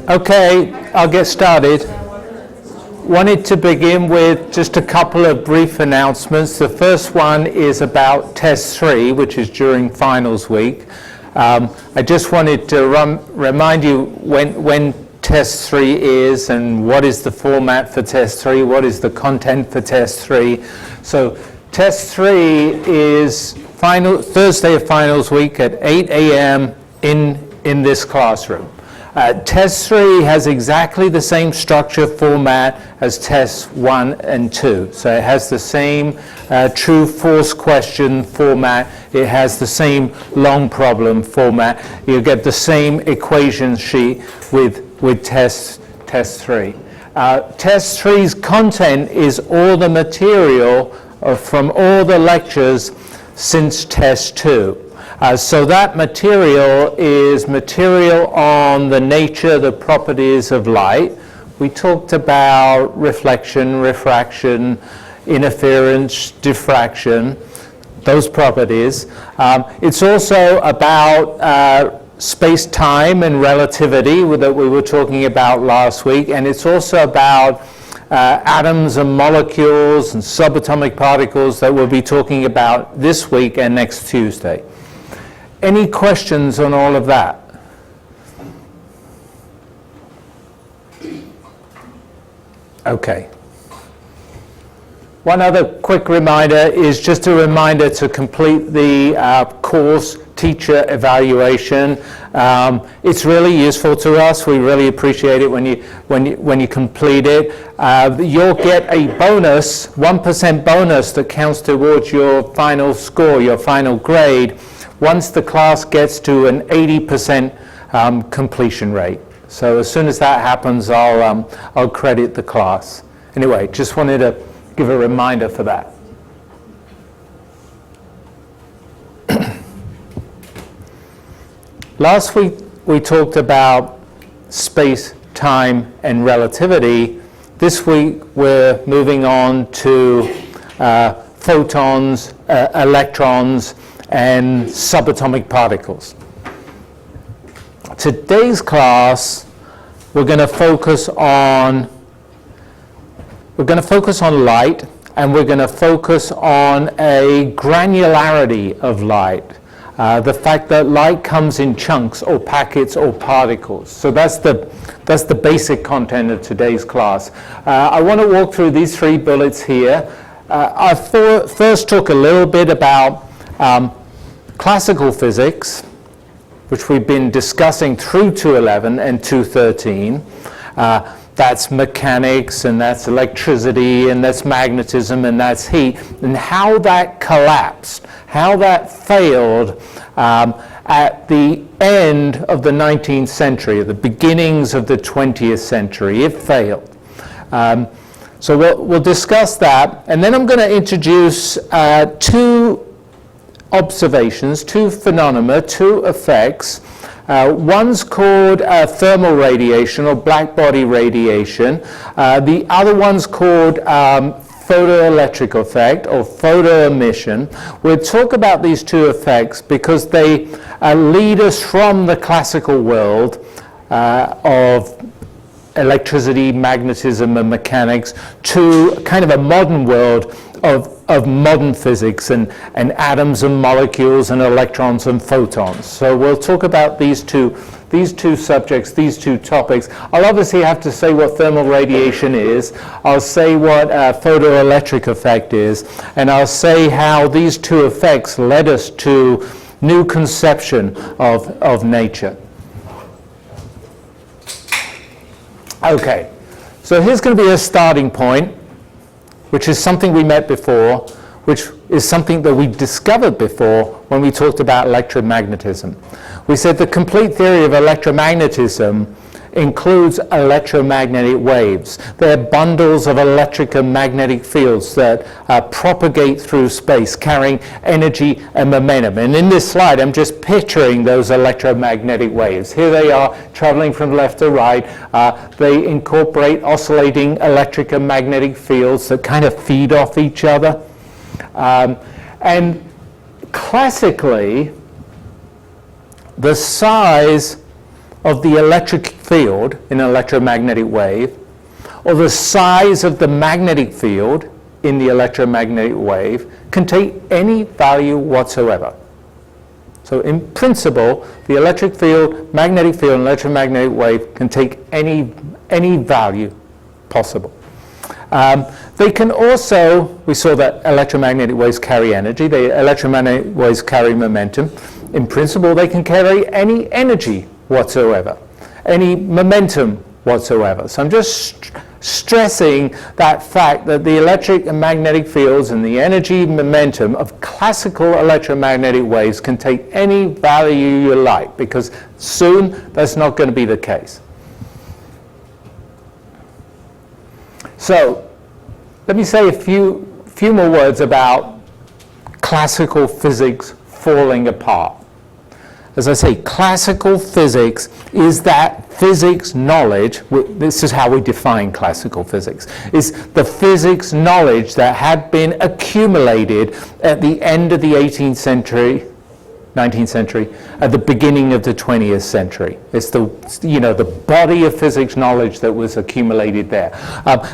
Okay, I'll get started. Wanted to begin with just a couple of brief announcements. The first one is about Test 3, which is during finals week. I just wanted to remind you when Test 3 is and what is the format for Test 3, what is the content for Test 3. So Test 3 is Thursday of finals week at 8 a.m. in this classroom. Test 3 has exactly the same structure format as Tests 1 and 2. So it has the same true-false question format. It has the same long problem format. You get the same equation sheet with Test 3. Test 3's content is all the material from all the lectures since Test 2. So that material is material on the nature, the properties of light. We talked about reflection, refraction, interference, diffraction, those properties. It's also about space-time and relativity that we were talking about last week, and it's also about atoms and molecules and subatomic particles that we'll be talking about this week and next Tuesday. Any questions on all of that? Okay. One other quick reminder is just a reminder to complete the course teacher evaluation. It's really useful to us. We really appreciate it when you complete it. You'll get a bonus, 1% bonus that counts towards your final score, your final grade, once the class gets to an 80% completion rate. So as soon as that happens, I'll credit the class. Anyway, just wanted to give a reminder for that. Last week we talked about space, time, and relativity. This week we're moving on to photons, electrons, and subatomic particles. Today's class, we're going to focus on light, and we're going to focus on a granularity of light. The fact that light comes in chunks or packets or particles. So that's the basic content of today's class. I want to walk through these three bullets here. I first talk a little bit about classical physics, which we've been discussing through 211 and 213. That's mechanics, and that's electricity, and that's magnetism, and that's heat, and how that collapsed, how that failed at the end of the 19th century, at the beginnings of the 20th century. It failed. So we'll discuss that, and then I'm going to introduce two observations, two phenomena, two effects. One's called thermal radiation or black body radiation. The other one's called photoelectric effect or photoemission. We'll talk about these two effects because they lead us from the classical world of electricity, magnetism, and mechanics to kind of a modern world of modern physics and atoms and molecules and electrons and photons. So we'll talk about these two subjects, these two topics. I'll obviously have to say what thermal radiation is. I'll say what photoelectric effect is, and I'll say how these two effects led us to new conception of nature. Okay, so here's going to be a starting point, which is something we met before. which is something that we discovered before when we talked about electromagnetism. We said the complete theory of electromagnetism includes electromagnetic waves. They're bundles of electric and magnetic fields that propagate through space, carrying energy and momentum. And in this slide, I'm just picturing those electromagnetic waves. Here they are, traveling from left to right. They incorporate oscillating electric and magnetic fields that kind of feed off each other. And classically, the size of the electric field in an electromagnetic wave, or the size of the magnetic field in the electromagnetic wave, can take any value whatsoever. So in principle, the electric field, magnetic field, and electromagnetic wave can take any value possible. They can also, we saw that electromagnetic waves carry energy, the electromagnetic waves carry momentum. In principle, they can carry any energy whatsoever, any momentum whatsoever. So I'm just stressing that fact that the electric and magnetic fields and the energy momentum of classical electromagnetic waves can take any value you like, because soon that's not going to be the case. So let me say a few more words about classical physics falling apart. As I say, classical physics is that physics knowledge, this is how we define classical physics, is the physics knowledge that had been accumulated at the end of the 18th century, 19th century, at the beginning of the 20th century. It's the body of physics knowledge that was accumulated there.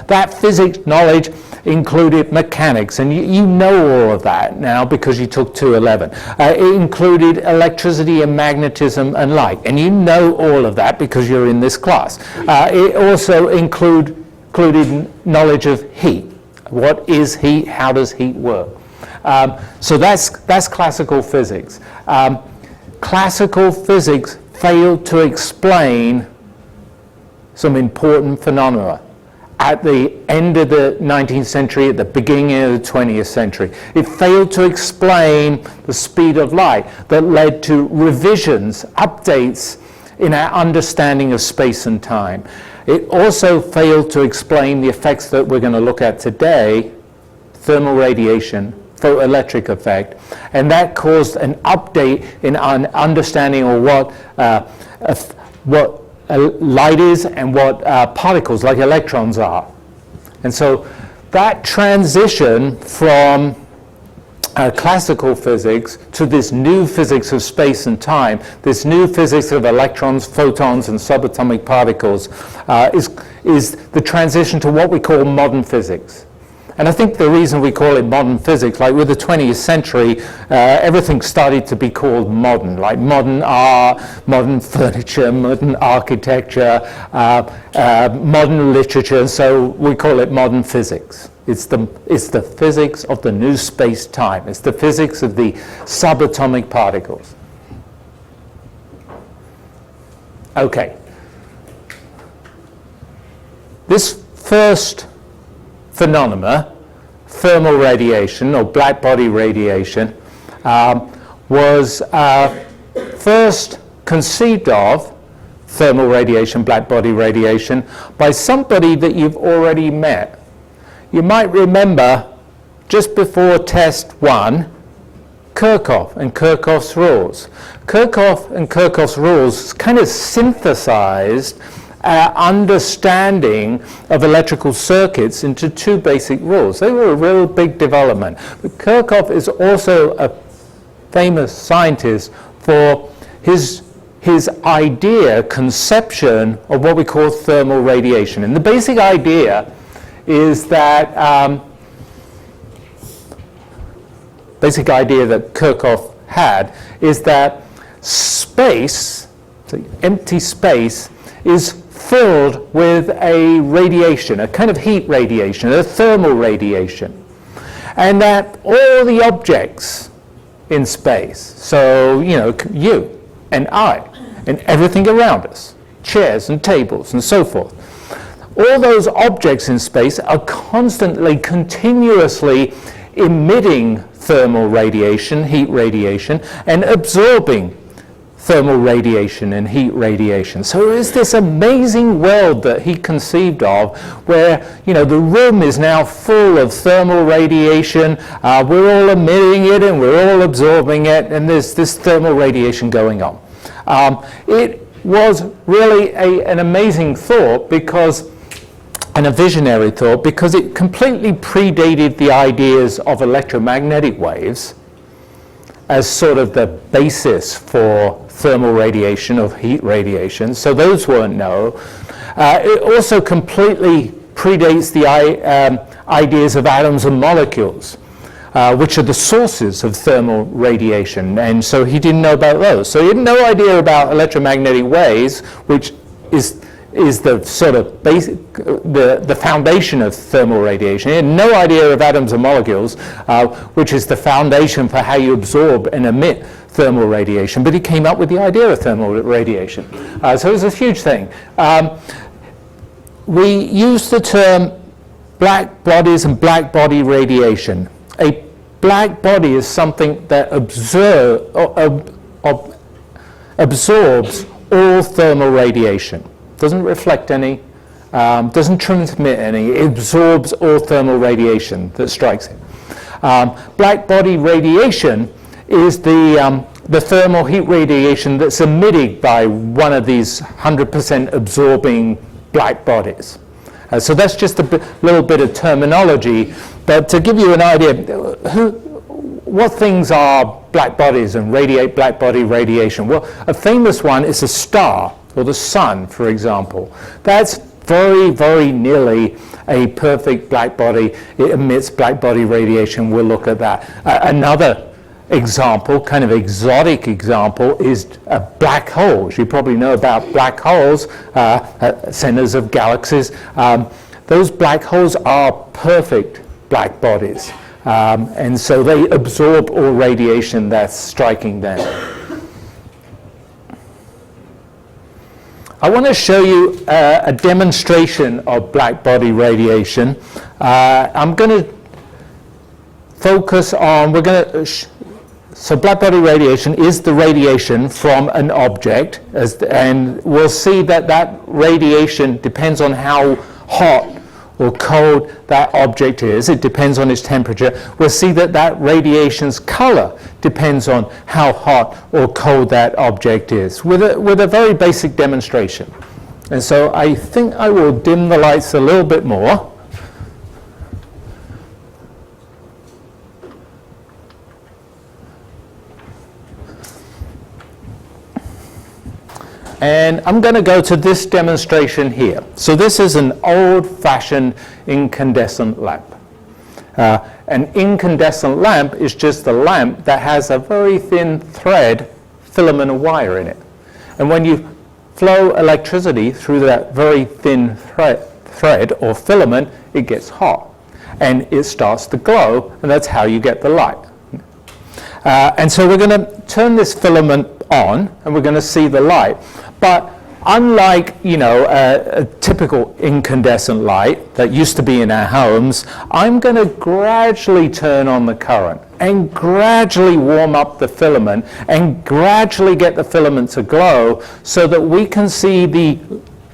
That physics knowledge included mechanics, and you know all of that now because you took 211. It included electricity and magnetism and light, and you know all of that because you're in this class. It also included knowledge of heat. What is heat? How does heat work? So that's classical physics. Classical physics failed to explain some important phenomena at the end of the 19th century, at the beginning of the 20th century. It failed to explain the speed of light that led to revisions, updates in our understanding of space and time. It also failed to explain the effects that we're going to look at today, thermal radiation, photoelectric effect, and that caused an update in an understanding of what light is and what particles like electrons are. And so that transition from classical physics to this new physics of space and time, this new physics of electrons, photons, and subatomic particles is the transition to what we call modern physics. And I think the reason we call it modern physics, like with the 20th century, everything started to be called modern, like modern art, modern furniture, modern architecture, modern literature, and so we call it modern physics. It's the physics of the new space-time. It's the physics of the subatomic particles. Okay. This first phenomena, thermal radiation or black body radiation, was first conceived of, thermal radiation, black body radiation, by somebody that you've already met. You might remember just before test 1, Kirchhoff and Kirchhoff's rules. Kirchhoff and Kirchhoff's rules kind of synthesized our understanding of electrical circuits into two basic rules. They were a real big development. But Kirchhoff is also a famous scientist for his idea, conception of what we call thermal radiation. And the basic idea is that Kirchhoff had is that space, so empty space, is filled with a radiation, a kind of heat radiation, a thermal radiation. And that all the objects in space, so, you and I and everything around us, chairs and tables and so forth, all those objects in space are constantly, continuously emitting thermal radiation, heat radiation, and absorbing thermal radiation and heat radiation. So it's this amazing world that he conceived of where, you know, the room is now full of thermal radiation, we're all emitting it and we're all absorbing it, and there's this thermal radiation going on. It was really an amazing thought and a visionary thought, because it completely predated the ideas of electromagnetic waves as sort of the basis for thermal radiation or heat radiation. So those weren't known. It also completely predates the ideas of atoms and molecules, which are the sources of thermal radiation. And so he didn't know about those. So he had no idea about electromagnetic waves, which is the sort of basic, the foundation of thermal radiation. He had no idea of atoms and molecules, which is the foundation for how you absorb and emit thermal radiation. But he came up with the idea of thermal radiation. So it was a huge thing. We use the term black bodies and black body radiation. A black body is something that absorbs all thermal radiation. Doesn't reflect any, doesn't transmit any, it absorbs all thermal radiation that strikes it. Black body radiation is the thermal heat radiation that's emitted by one of these 100% absorbing black bodies. So that's just a little bit of terminology, but to give you an idea, what things are black bodies and radiate black body radiation? Well, a famous one is a star, or the sun, for example. That's very, very nearly a perfect black body. It emits black body radiation. We'll look at that. Another example, kind of exotic example, is black holes. You probably know about black holes, centers of galaxies. Those black holes are perfect black bodies. And so they absorb all radiation that's striking them. I want to show you a demonstration of black body radiation. I'm going to focus on, so black body radiation is the radiation from an object, and we'll see that radiation depends on how hot or cold that object is. It depends on its temperature. We'll see that radiation's color depends on how hot or cold that object is, with a very basic demonstration. And so I think I will dim the lights a little bit more. And I'm going to go to this demonstration here. So this is an old-fashioned incandescent lamp. An incandescent lamp is just a lamp that has a very thin thread, filament of wire in it. And when you flow electricity through that very thin thread or filament, it gets hot. And it starts to glow, and that's how you get the light. And so we're going to turn this filament on, and we're going to see the light. But unlike, a typical incandescent light that used to be in our homes, I'm going to gradually turn on the current and gradually warm up the filament and gradually get the filament to glow so that we can see the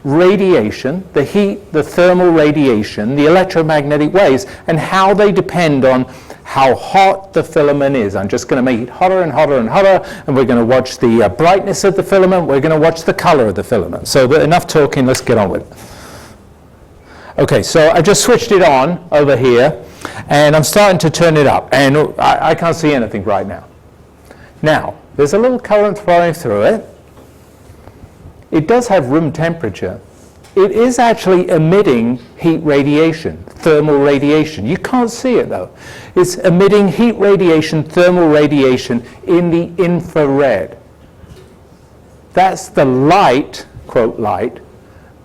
radiation, the heat, the thermal radiation, the electromagnetic waves, and how they depend on how hot the filament is. I'm just going to make it hotter and hotter and hotter, and we're going to watch the brightness of the filament. We're going to watch the color of the filament. So enough talking, let's get on with it. Okay, so I just switched it on over here, and I'm starting to turn it up, and I can't see anything right now. Now, there's a little current flowing through it. It does have room temperature. It is actually emitting heat radiation, thermal radiation. You can't see it though. It's emitting heat radiation, thermal radiation in the infrared. That's the light, quote light,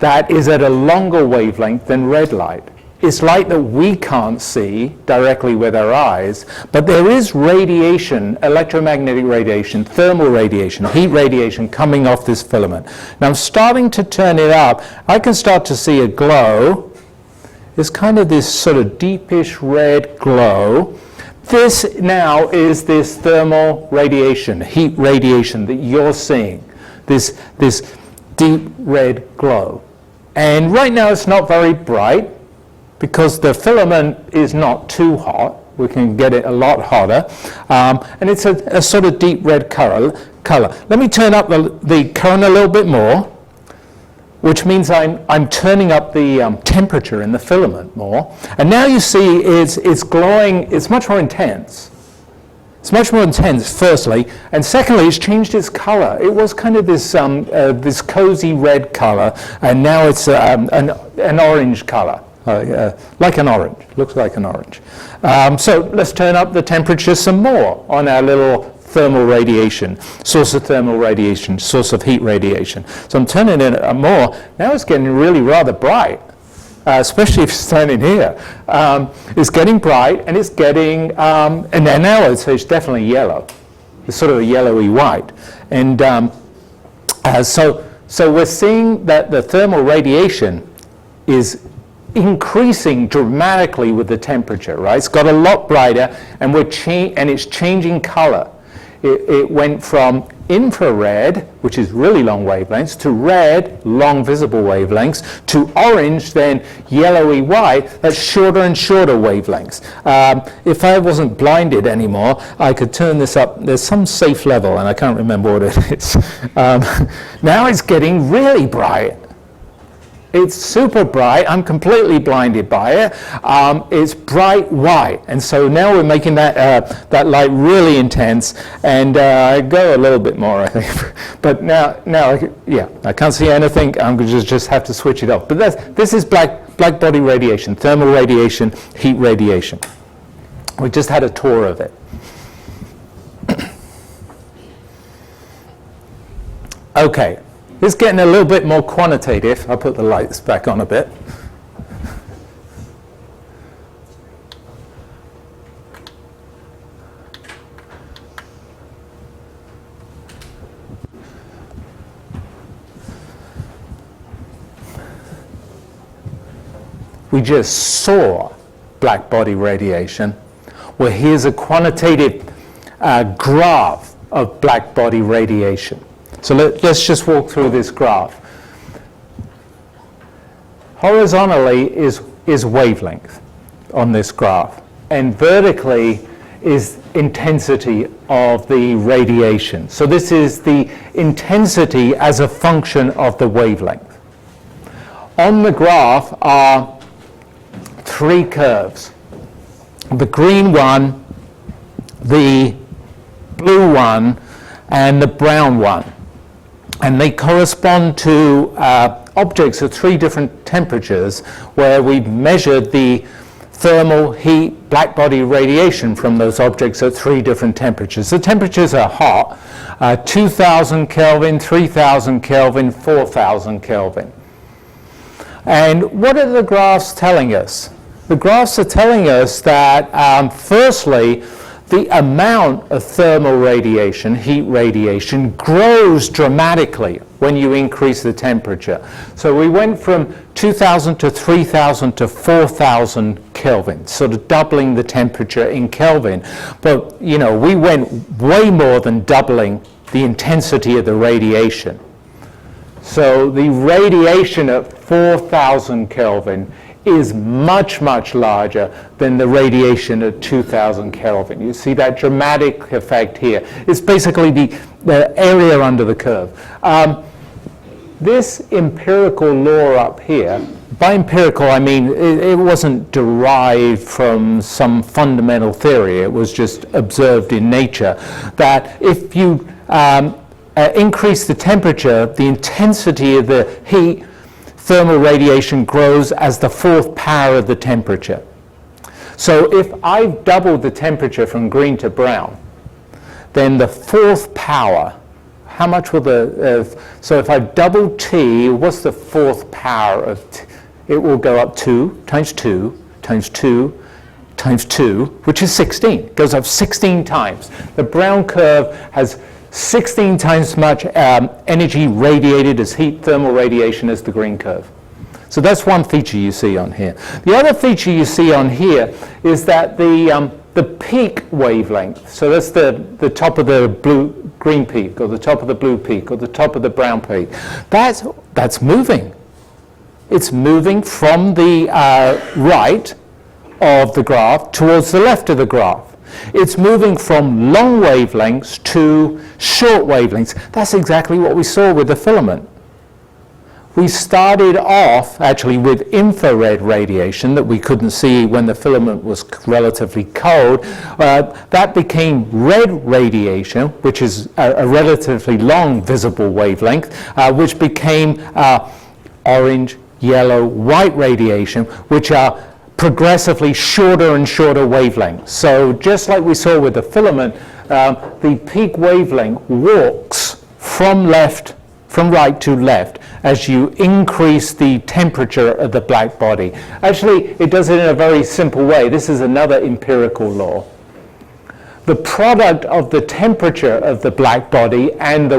that is at a longer wavelength than red light. It's light that we can't see directly with our eyes, but there is radiation, electromagnetic radiation, thermal radiation, heat radiation coming off this filament. Now I'm starting to turn it up. I can start to see a glow. It's kind of this sort of deepish red glow. this now is this thermal radiation, heat radiation that you're seeing, this deep red glow. And right now it's not very bright because the filament is not too hot. We can get it a lot hotter. And it's a sort of deep red color. Let me turn up the current a little bit more, which means I'm turning up the temperature in the filament more. And now you see it's glowing, it's much more intense. It's much more intense, firstly, and secondly, it's changed its color. It was kind of this cozy red color, and now it's an orange color, like an orange. Looks like an orange. So let's turn up the temperature some more on our little thermal radiation, source of thermal radiation, source of heat radiation. So I'm turning it up more. Now it's getting really rather bright. Especially if it's standing here, it's getting bright, and it's getting, and then now I'd say it's definitely yellow. It's sort of a yellowy white, and so we're seeing that the thermal radiation is increasing dramatically with the temperature, right? It's got a lot brighter, and it's changing color. It went from infrared, which is really long wavelengths, to red, long visible wavelengths, to orange, then yellowy white, that's shorter and shorter wavelengths. If I wasn't blinded anymore, I could turn this up. There's some safe level, and I can't remember what it is. Now it's getting really bright. It's super bright. I'm completely blinded by it. It's bright white, and so now we're making that light really intense. And I go a little bit more, I think. But now, I can't see anything. I'm going to just have to switch it off. But this is black body radiation, thermal radiation, heat radiation. We just had a tour of it. Okay. It's getting a little bit more quantitative. I'll put the lights back on a bit. We just saw black body radiation. Well, here's a quantitative graph of black body radiation. So let's just walk through this graph. Horizontally is wavelength on this graph, and vertically is intensity of the radiation. So this is the intensity as a function of the wavelength. On the graph are three curves. The green one, the blue one, and the brown one. And they correspond to objects at three different temperatures where we've measured the thermal heat black body radiation from those objects at three different temperatures. The temperatures are hot, 2000 Kelvin, 3000 Kelvin, 4000 Kelvin. And what are the graphs telling us? The graphs are telling us that firstly, the amount of thermal radiation, heat radiation, grows dramatically when you increase the temperature. So we went from 2000 to 3000 to 4000 Kelvin, sort of doubling the temperature in Kelvin. But, we went way more than doubling the intensity of the radiation. So the radiation at 4000 Kelvin is much, much larger than the radiation at 2000 Kelvin. You see that dramatic effect here. It's basically the area under the curve. This empirical law up here, by empirical I mean it wasn't derived from some fundamental theory, it was just observed in nature, that if you increase the temperature, the intensity of the heat thermal radiation grows as the fourth power of the temperature. So if I've doubled the temperature from green to brown, then the fourth power, how much will so if I've doubled T, what's the fourth power of T? It will go up 2 times 2 times 2 times 2, which is 16. It goes up 16 times. The brown curve has 16 times as much energy radiated as heat thermal radiation as the green curve. So that's one feature you see on here. The other feature you see on here is that the the peak wavelength, so that's the top of the green peak, or the top of the blue peak, or the top of the brown peak, that's moving. It's moving from the right of the graph towards the left of the graph. It's moving from long wavelengths to short wavelengths. That's exactly what we saw with the filament. We started off actually with infrared radiation that we couldn't see when the filament was relatively cold. That became red radiation, which is a relatively long visible wavelength, which became orange, yellow, white radiation, which are progressively shorter and shorter wavelengths. So just like we saw with the filament, the peak wavelength walks from right to left as you increase the temperature of the black body. Actually, it does it in a very simple way. This is another empirical law. The product of the temperature of the black body and the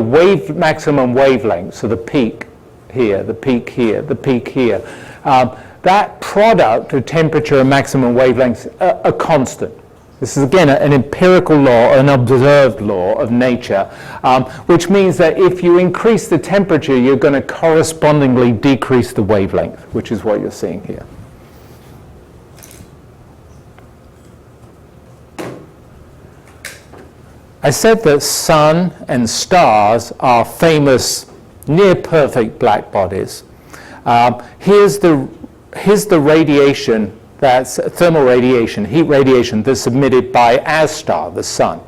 maximum wavelength, so the peak here, the peak here, the peak here, that product of temperature and maximum wavelengths are constant. This is again an empirical law, an observed law of nature, which means that if you increase the temperature, you're going to correspondingly decrease the wavelength, which is what you're seeing here. I said that sun and stars are famous near-perfect black bodies. Here's the radiation, that's thermal radiation, heat radiation, that's emitted by our star, the sun.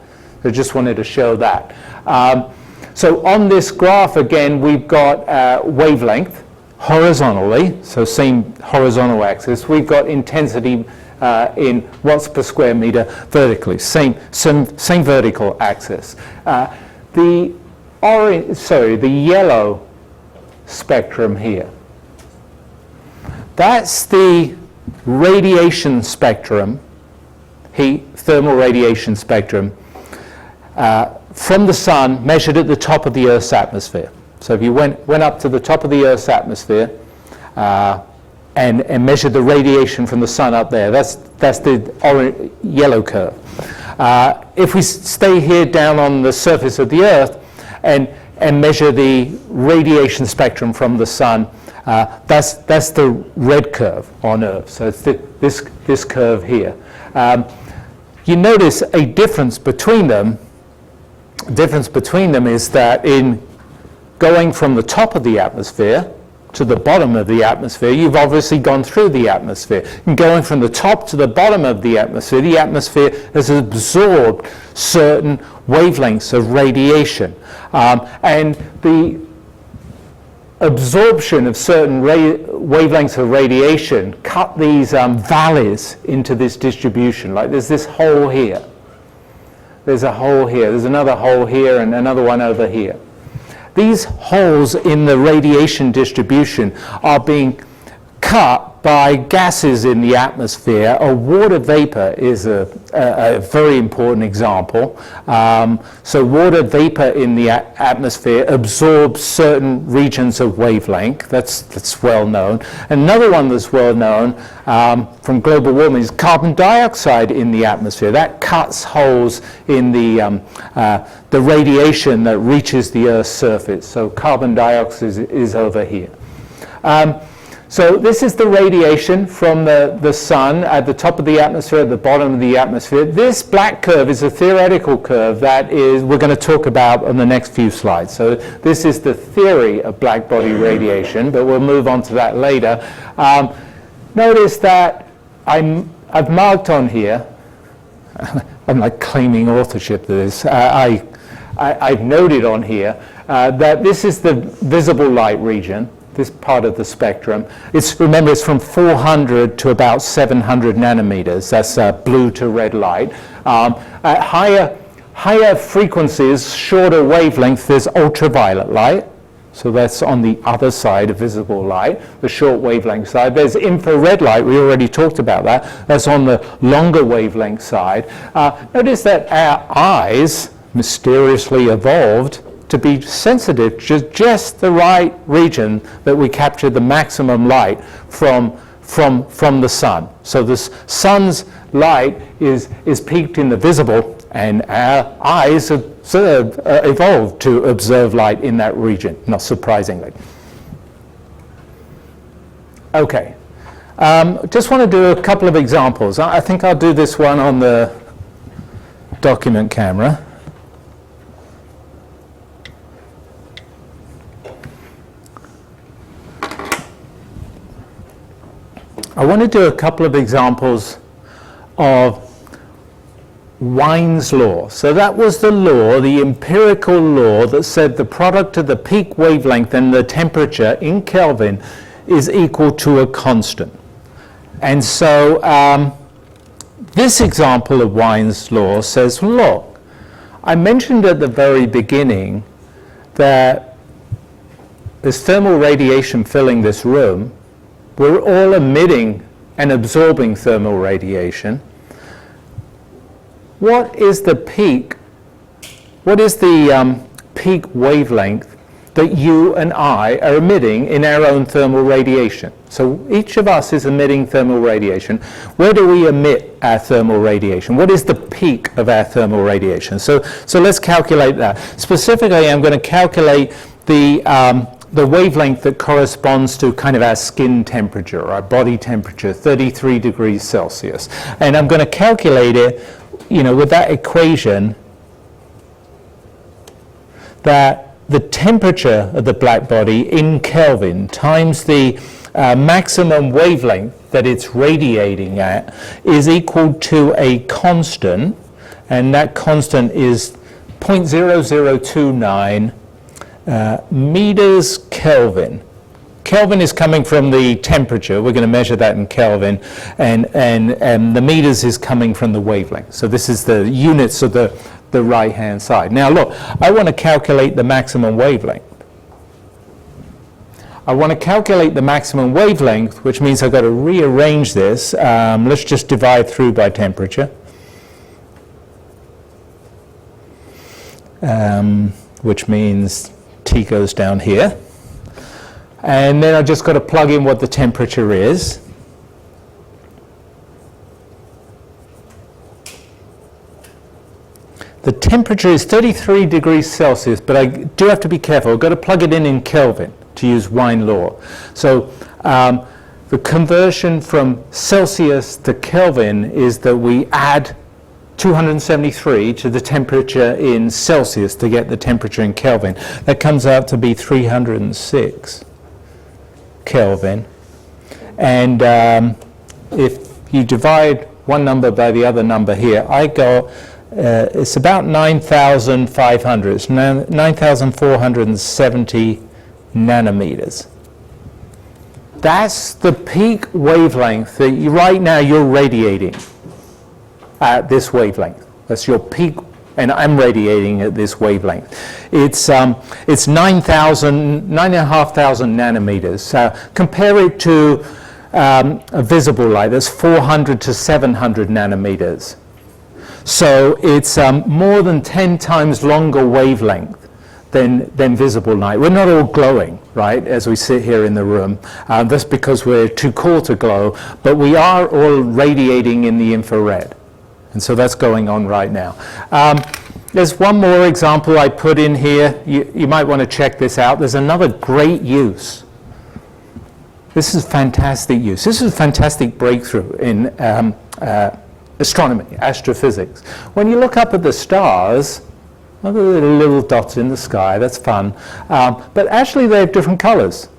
I just wanted to show that. So on this graph, again, we've got wavelength horizontally, so same horizontal axis. We've got intensity in watts per square meter vertically, same vertical axis. The yellow spectrum here, that's the radiation spectrum, thermal radiation spectrum, from the sun measured at the top of the Earth's atmosphere. So if you went up to the top of the Earth's atmosphere and measured the radiation from the sun up there, that's the yellow curve. If we stay here down on the surface of the Earth and measure the radiation spectrum from the sun, that's the red curve on Earth. So it's this curve here. You notice a difference between them. The difference between them is that in going from the top of the atmosphere to the bottom of the atmosphere, you've obviously gone through the atmosphere. And going from the top to the bottom of the atmosphere has absorbed certain wavelengths of radiation. And the absorption of certain wavelengths of radiation cut these valleys into this distribution. Like there's this hole here. There's a hole here. There's another hole here and another one over here. These holes in the radiation distribution are being cut by gases in the atmosphere. Water vapor is a very important example. So water vapor in the atmosphere absorbs certain regions of wavelength. That's well known. Another one that's well known from global warming is carbon dioxide in the atmosphere. That cuts holes in the radiation that reaches the Earth's surface. So carbon dioxide is over here. So this is the radiation from the sun at the top of the atmosphere, at the bottom of the atmosphere. This black curve is a theoretical curve that we're going to talk about on the next few slides. So this is the theory of black body radiation, but we'll move on to that later. Notice that I've marked on here, I'm like claiming authorship to this, I've noted on here that this is the visible light region, this part of the spectrum. Remember, it's from 400 to about 700 nanometers. That's blue to red light. At higher frequencies, shorter wavelength, there's ultraviolet light. So that's on the other side of visible light, the short wavelength side. There's infrared light. We already talked about that. That's on the longer wavelength side. Notice that our eyes mysteriously evolved to be sensitive to just the right region that we capture the maximum light from the sun. So the sun's light is peaked in the visible, and our eyes have evolved to observe light in that region, not surprisingly. Okay, just want to do a couple of examples. I think I'll do this one on the document camera. I want to do a couple of examples of Wien's law. So that was the law, the empirical law that said the product of the peak wavelength and the temperature in Kelvin is equal to a constant. And so this example of Wien's law says, look, I mentioned at the very beginning that there's thermal radiation filling this room. We're all emitting and absorbing thermal radiation. What is the peak? What is the peak wavelength that you and I are emitting in our own thermal radiation? So each of us is emitting thermal radiation. Where do we emit our thermal radiation? What is the peak of our thermal radiation? So let's calculate that. Specifically, I'm going to calculate the wavelength that corresponds to kind of our skin temperature, our body temperature, 33 degrees Celsius. And I'm going to calculate it, with that equation, that the temperature of the black body in Kelvin times the maximum wavelength that it's radiating at is equal to a constant, and that constant is 0.0029 meters Kelvin. Kelvin is coming from the temperature. We're going to measure that in Kelvin, and the meters is coming from the wavelength. So this is the units of the right-hand side. Now look, I want to calculate the maximum wavelength. I want to calculate the maximum wavelength, which means I've got to rearrange this. Let's just divide through by temperature. Which means T goes down here. And then I've just got to plug in what the temperature is. The temperature is 33 degrees Celsius, but I do have to be careful. I've got to plug it in Kelvin to use Wien law. So the conversion from Celsius to Kelvin is that we add 273 to the temperature in Celsius to get the temperature in Kelvin. That comes out to be 306 Kelvin. And if you divide one number by the other number here, I got, it's about 9,500. It's 9,470 nanometers. That's the peak wavelength that right now you're radiating at this wavelength. That's your peak, and I'm radiating at this wavelength. It's 9,500 nanometers. Compare it to a visible light. That's 400 to 700 nanometers. So it's more than 10 times longer wavelength than visible light. We're not all glowing, right, as we sit here in the room. That's because we're too cool to glow, but we are all radiating in the infrared. And so that's going on right now. There's one more example I put in here. You might want to check this out. There's another great use. This is fantastic use. This is a fantastic breakthrough in astronomy, astrophysics. When you look up at the stars, look at the little dots in the sky, that's fun. But actually they have different colors.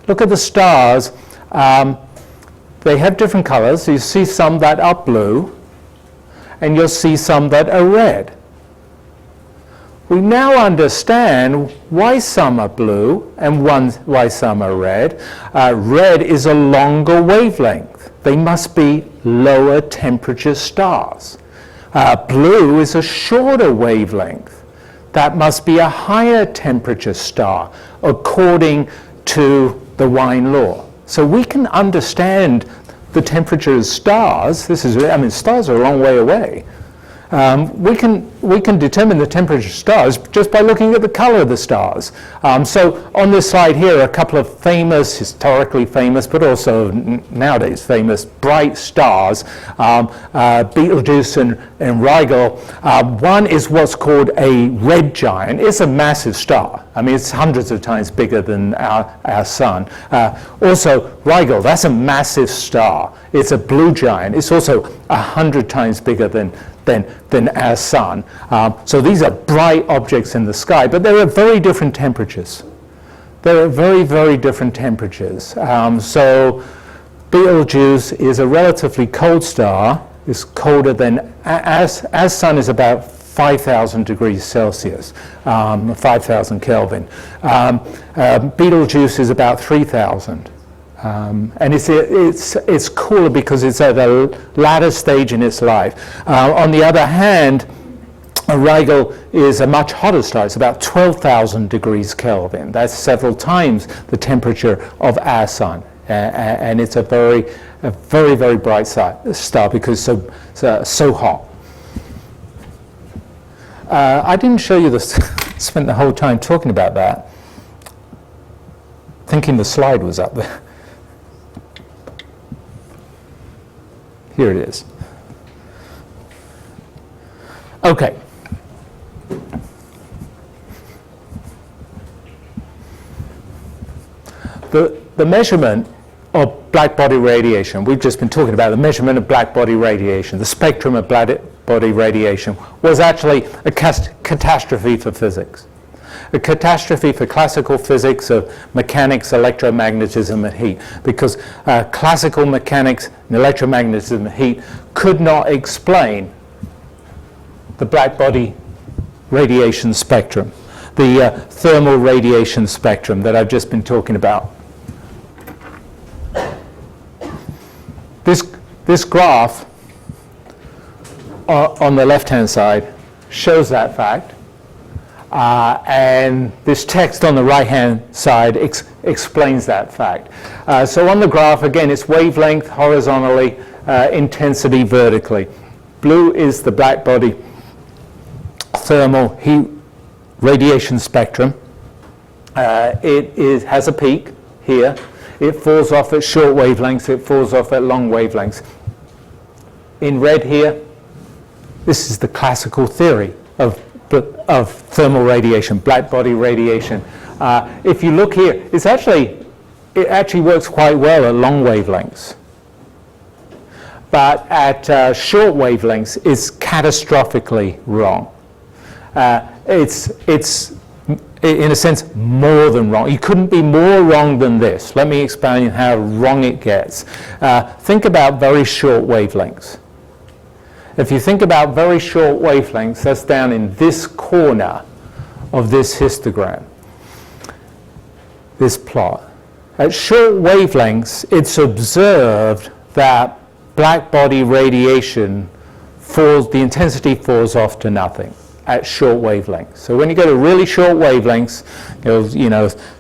Look at the stars. They have different colors. You see some that are blue, and you'll see some that are red. We now understand why some are blue and why some are red. Red is a longer wavelength. They must be lower temperature stars. Blue is a shorter wavelength. That must be a higher temperature star according to the Wien law. So we can understand the temperature of stars. Stars are a long way away. We can determine the temperature of stars just by looking at the color of the stars. So on this slide here are a couple of famous, historically famous, but also nowadays famous bright stars, Betelgeuse and Rigel. One is what's called a red giant. It's a massive star. I mean, it's hundreds of times bigger than our sun. Also, Rigel, that's a massive star. It's a blue giant. It's also 100 times bigger than our sun. So these are bright objects in the sky, but they're at very different temperatures. They're at very, very different temperatures. So Betelgeuse is a relatively cold star. It's colder than our sun is about 5,000 degrees Celsius, 5,000 Kelvin. Betelgeuse is about 3,000. And it's cooler because it's at a latter stage in its life. On the other hand, Rigel is a much hotter star. It's about 12,000 degrees Kelvin. That's several times the temperature of our sun. And it's a very, very bright star because it's so hot. I didn't show you this. Spent the whole time talking about that, thinking the slide was up there. Here it is. Okay. The measurement of black body radiation, we've just been talking about the measurement of black body radiation, the spectrum of black body radiation, was actually a catastrophe for physics. A catastrophe for classical physics of mechanics, electromagnetism, and heat, because classical mechanics and electromagnetism and heat could not explain the black body radiation spectrum, the thermal radiation spectrum that I've just been talking about. This graph on the left-hand side shows that fact. And this text on the right-hand side explains that fact. So on the graph, again, it's wavelength horizontally, intensity vertically. Blue is the black body thermal heat radiation spectrum. It has a peak here. It falls off at short wavelengths. It falls off at long wavelengths. In red here, this is the classical theory of thermal radiation, black body radiation. If you look here, it actually works quite well at long wavelengths. But at short wavelengths, it's catastrophically wrong. It's in a sense more than wrong. You couldn't be more wrong than this. Let me explain how wrong it gets. Think about very short wavelengths. If you think about very short wavelengths, that's down in this corner of this histogram, this plot. At short wavelengths, it's observed that black body radiation falls, the intensity falls off to nothing at short wavelengths. So when you go to really short wavelengths,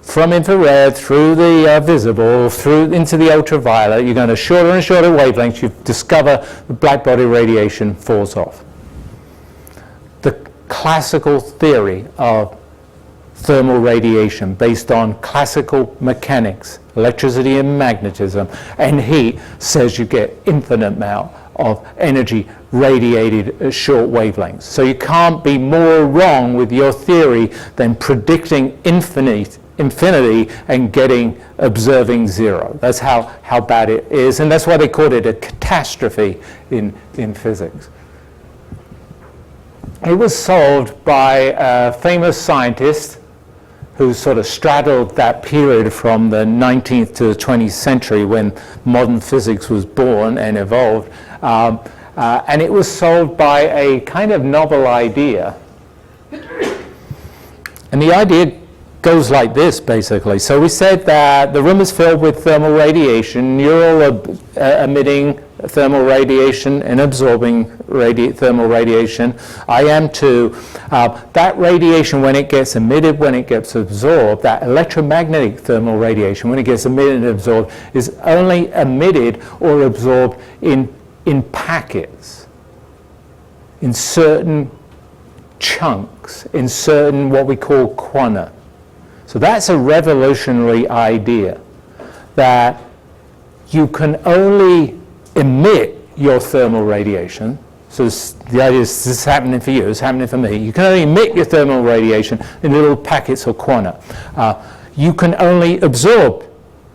from infrared through the visible, through into the ultraviolet, you're going to shorter and shorter wavelengths, you discover the black body radiation falls off. The classical theory of thermal radiation based on classical mechanics, electricity and magnetism, and heat says you get infinite amount of energy radiated at short wavelengths. So you can't be more wrong with your theory than predicting infinity and observing zero. That's how bad it is, and that's why they called it a catastrophe in physics. It was solved by a famous scientist who sort of straddled that period from the 19th to the 20th century when modern physics was born and evolved. And it was solved by a kind of novel idea. And the idea goes like this, basically. So we said that the room is filled with thermal radiation. You're all emitting thermal radiation and absorbing thermal radiation. I am too. That radiation, when it gets emitted, when it gets absorbed, that electromagnetic thermal radiation, when it gets emitted and absorbed, is only emitted or absorbed in packets. in certain chunks, in certain what we call quanta. So that's a revolutionary idea, that you can only emit your thermal radiation. So the idea is, this is happening for you, it's happening for me. You can only emit your thermal radiation in little packets or quanta. You can only absorb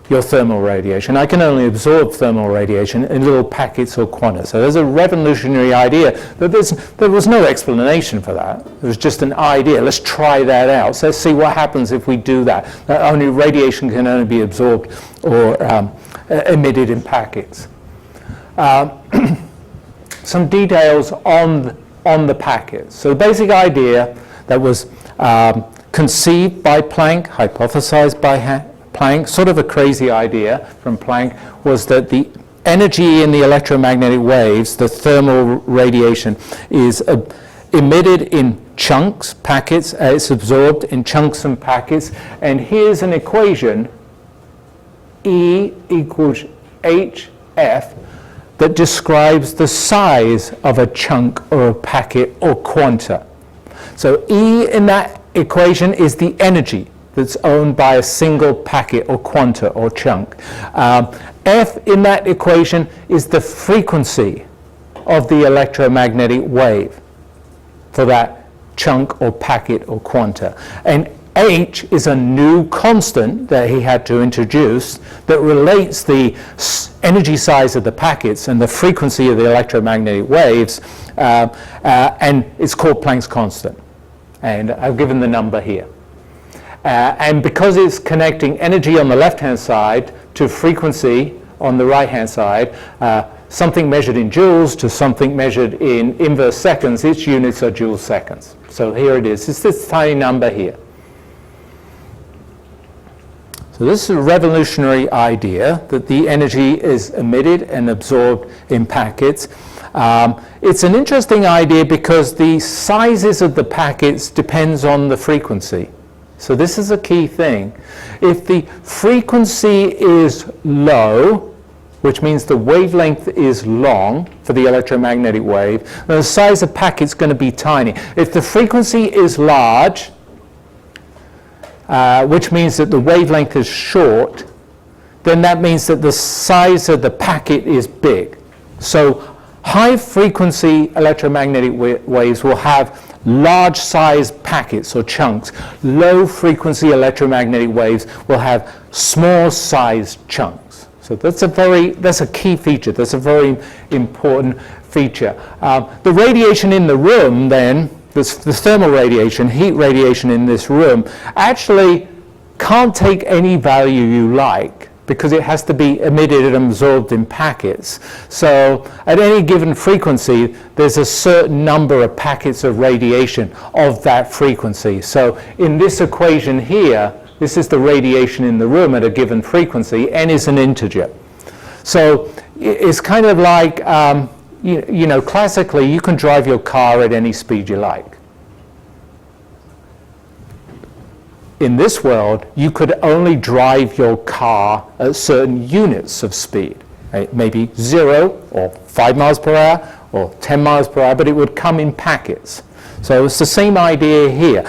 your thermal radiation. I can only absorb thermal radiation in little packets or quanta. So there's a revolutionary idea that there was no explanation for that. It was just an idea. Let's try that out. So let's see what happens if we do that. Only radiation can only be absorbed or emitted in packets. Some details on the packets. So the basic idea that was conceived by Planck, hypothesized by Planck, sort of a crazy idea from Planck, was that the energy in the electromagnetic waves, the thermal radiation, is emitted in chunks, packets, it's absorbed in chunks and packets, and here's an equation, E equals HF, that describes the size of a chunk or a packet or quanta. So E in that equation is the energy that's owned by a single packet or quanta or chunk. F in that equation is the frequency of the electromagnetic wave for that chunk or packet or quanta. And H is a new constant that he had to introduce that relates the energy size of the packets and the frequency of the electromagnetic waves, and it's called Planck's constant. And I've given the number here. And because it's connecting energy on the left-hand side to frequency on the right-hand side, something measured in joules to something measured in inverse seconds, its units are joule seconds. So here it is. It's this tiny number here. So this is a revolutionary idea that the energy is emitted and absorbed in packets. It's an interesting idea because the sizes of the packets depends on the frequency. So this is a key thing. If the frequency is low, which means the wavelength is long for the electromagnetic wave, then the size of packet's going to be tiny. If the frequency is large, which means that the wavelength is short, then that means that the size of the packet is big. So high frequency electromagnetic waves will have large sized packets or chunks. Low frequency electromagnetic waves will have small sized chunks. So that's a key feature. That's a very important feature. The radiation in the room then, the thermal radiation, heat radiation in this room, actually can't take any value you like because it has to be emitted and absorbed in packets. So at any given frequency, there's a certain number of packets of radiation of that frequency. So in this equation here, this is the radiation in the room at a given frequency. N is an integer. So it's kind of like, you know, classically, you can drive your car at any speed you like. In this world, you could only drive your car at certain units of speed, right? Maybe 0 or 5 miles per hour or 10 miles per hour, but it would come in packets. So it's the same idea here.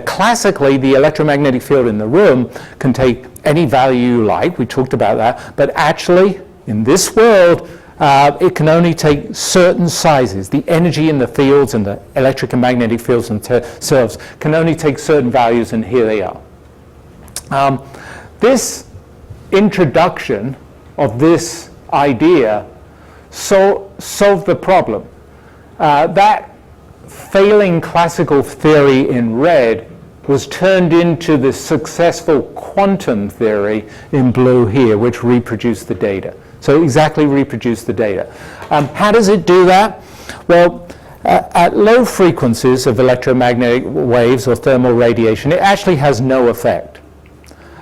Classically, the electromagnetic field in the room can take any value you like. We talked about that. But actually, in this world, it can only take certain sizes. The energy in the fields and the electric and magnetic fields themselves can only take certain values, and here they are. This introduction of this idea solved the problem. That failing classical theory in red was turned into the successful quantum theory in blue here, which reproduced the data. So exactly reproduce the data. How does it do that? Well, at low frequencies of electromagnetic waves or thermal radiation, it actually has no effect.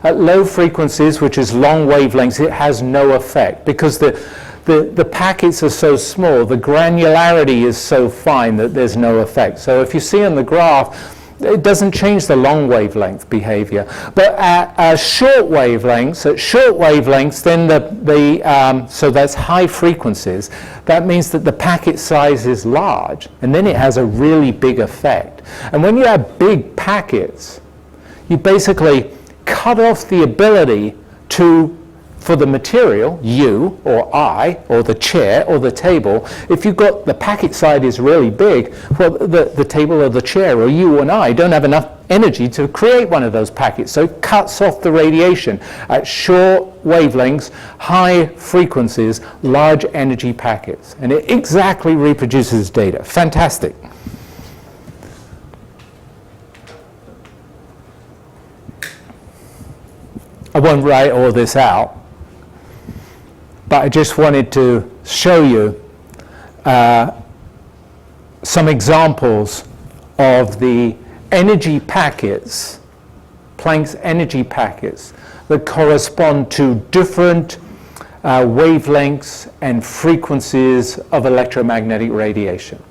At low frequencies, which is long wavelengths, it has no effect because the packets are so small, the granularity is so fine that there's no effect. So if you see on the graph, It doesn't change the long wavelength behavior. But at short wavelengths, then so that's high frequencies. That means that the packet size is large, and then it has a really big effect. And when you have big packets, you basically cut off the ability for the material, you or I or the chair or the table, if you've got the packet size is really big, well, the table or the chair or you and I don't have enough energy to create one of those packets, so it cuts off the radiation at short wavelengths, high frequencies, large energy packets, and it exactly reproduces data. Fantastic. I won't write all this out, but I just wanted to show you some examples of the energy packets, Planck's energy packets, that correspond to different wavelengths and frequencies of electromagnetic radiation.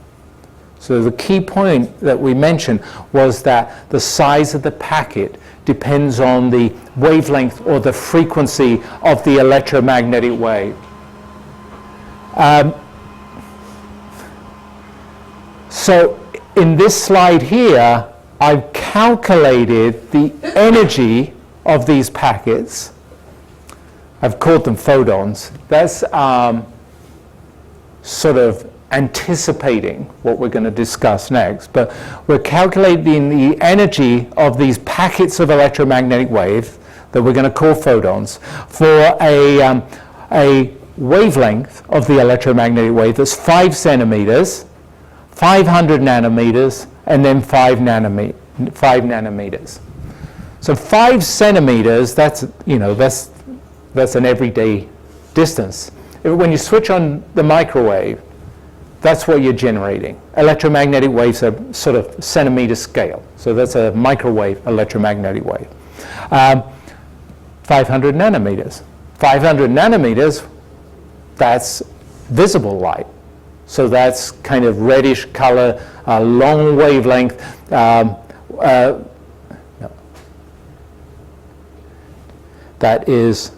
So the key point that we mentioned was that the size of the packet depends on the wavelength or the frequency of the electromagnetic wave. So in this slide here, I've calculated the energy of these packets. I've called them photons. That's sort of anticipating what we're going to discuss next, but we're calculating the energy of these packets of electromagnetic wave that we're going to call photons for a wavelength of the electromagnetic wave that's 5 centimeters, 500 nanometers, and then 5 nanometers. So 5 centimeters, that's an everyday distance. When you switch on the microwave, that's what you're generating. Electromagnetic waves are sort of centimeter scale. So that's a microwave electromagnetic wave. 500 nanometers. 500 nanometers, that's visible light. So that's kind of reddish color, long wavelength. That is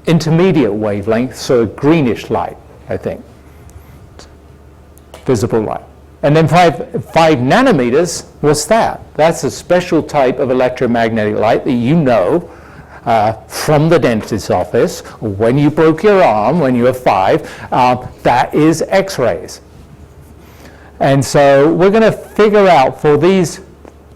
intermediate wavelength, so greenish light, I think. Visible light. And then 5 nanometers, what's that? That's a special type of electromagnetic light that you know from the dentist's office, when you broke your arm when you were 5, that is X-rays. And so we're going to figure out for these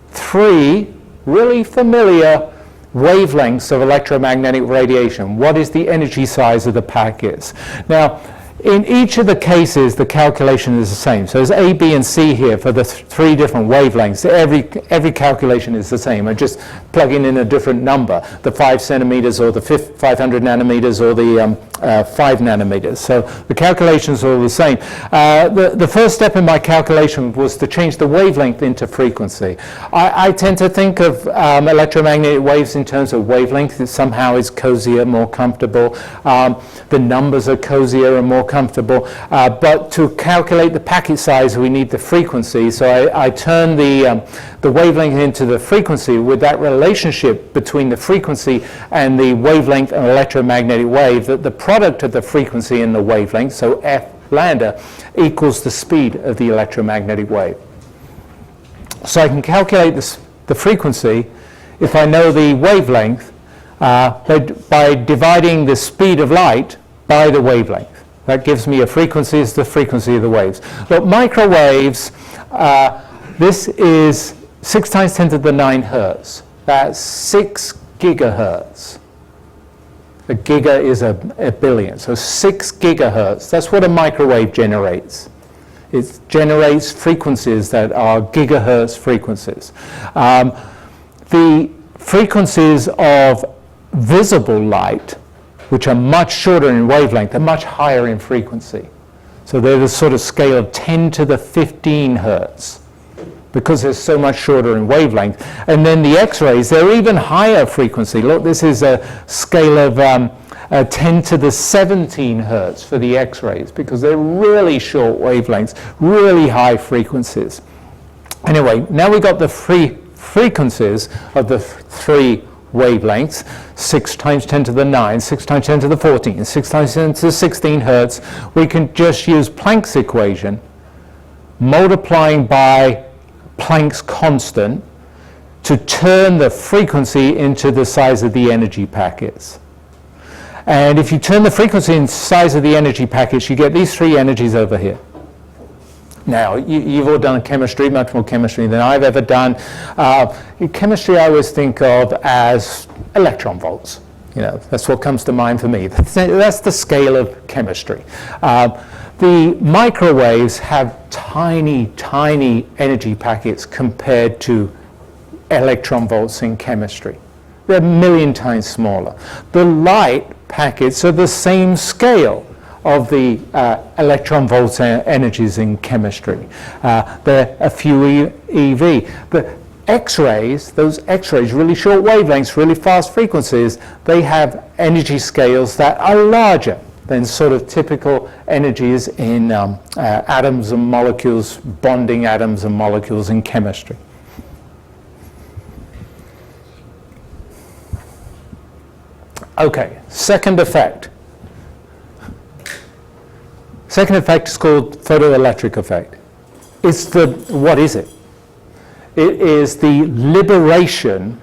3 really familiar wavelengths of electromagnetic radiation, what is the energy size of the packets. Now, in each of the cases, the calculation is the same. So there's A, B, and C here for the 3 different wavelengths. Every calculation is the same. I'm just plugging in a different number, the 5 centimeters or the 500 nanometers or the 5 nanometers. So the calculations are all the same. The first step in my calculation was to change the wavelength into frequency. I tend to think of electromagnetic waves in terms of wavelength. It somehow is cozier, more comfortable. The numbers are cozier and more comfortable, but to calculate the packet size we need the frequency, so I turn the wavelength into the frequency with that relationship between the frequency and the wavelength and electromagnetic wave, that the product of the frequency and the wavelength, so F lambda, equals the speed of the electromagnetic wave. So I can calculate the frequency if I know the wavelength by dividing the speed of light by the wavelength. That gives me a frequency, is the frequency of the waves. Look, microwaves, this is 6 times 10 to the 9 hertz. That's 6 gigahertz. A giga is a billion, so 6 gigahertz. That's what a microwave generates. It generates frequencies that are gigahertz frequencies. The frequencies of visible light, which are much shorter in wavelength, are much higher in frequency. So they're the sort of scale of 10 to the 15 hertz, because they're so much shorter in wavelength. And then the X-rays, they're even higher frequency. Look, this is a scale of 10 to the 17 hertz for the X-rays, because they're really short wavelengths, really high frequencies. Anyway, now we got the frequencies of the three wavelengths, 6 times 10 to the 9, 6 times 10 to the 14, 6 times 10 to the 16 hertz, we can just use Planck's equation, multiplying by Planck's constant, to turn the frequency into the size of the energy packets. And if you turn the frequency into the size of the energy packets, you get these three energies over here. Now, you've all done chemistry, much more chemistry than I've ever done. Chemistry I always think of as electron volts. You know, that's what comes to mind for me. That's the scale of chemistry. The microwaves have tiny, tiny energy packets compared to electron volts in chemistry. They're a million times smaller. The light packets are the same scale of the electron volt energies in chemistry. They're a few eV. The X-rays, those X-rays, really short wavelengths, really fast frequencies, they have energy scales that are larger than sort of typical energies in atoms and molecules, bonding atoms and molecules in chemistry. Okay, second effect. Second effect is called photoelectric effect. What is it? It is the liberation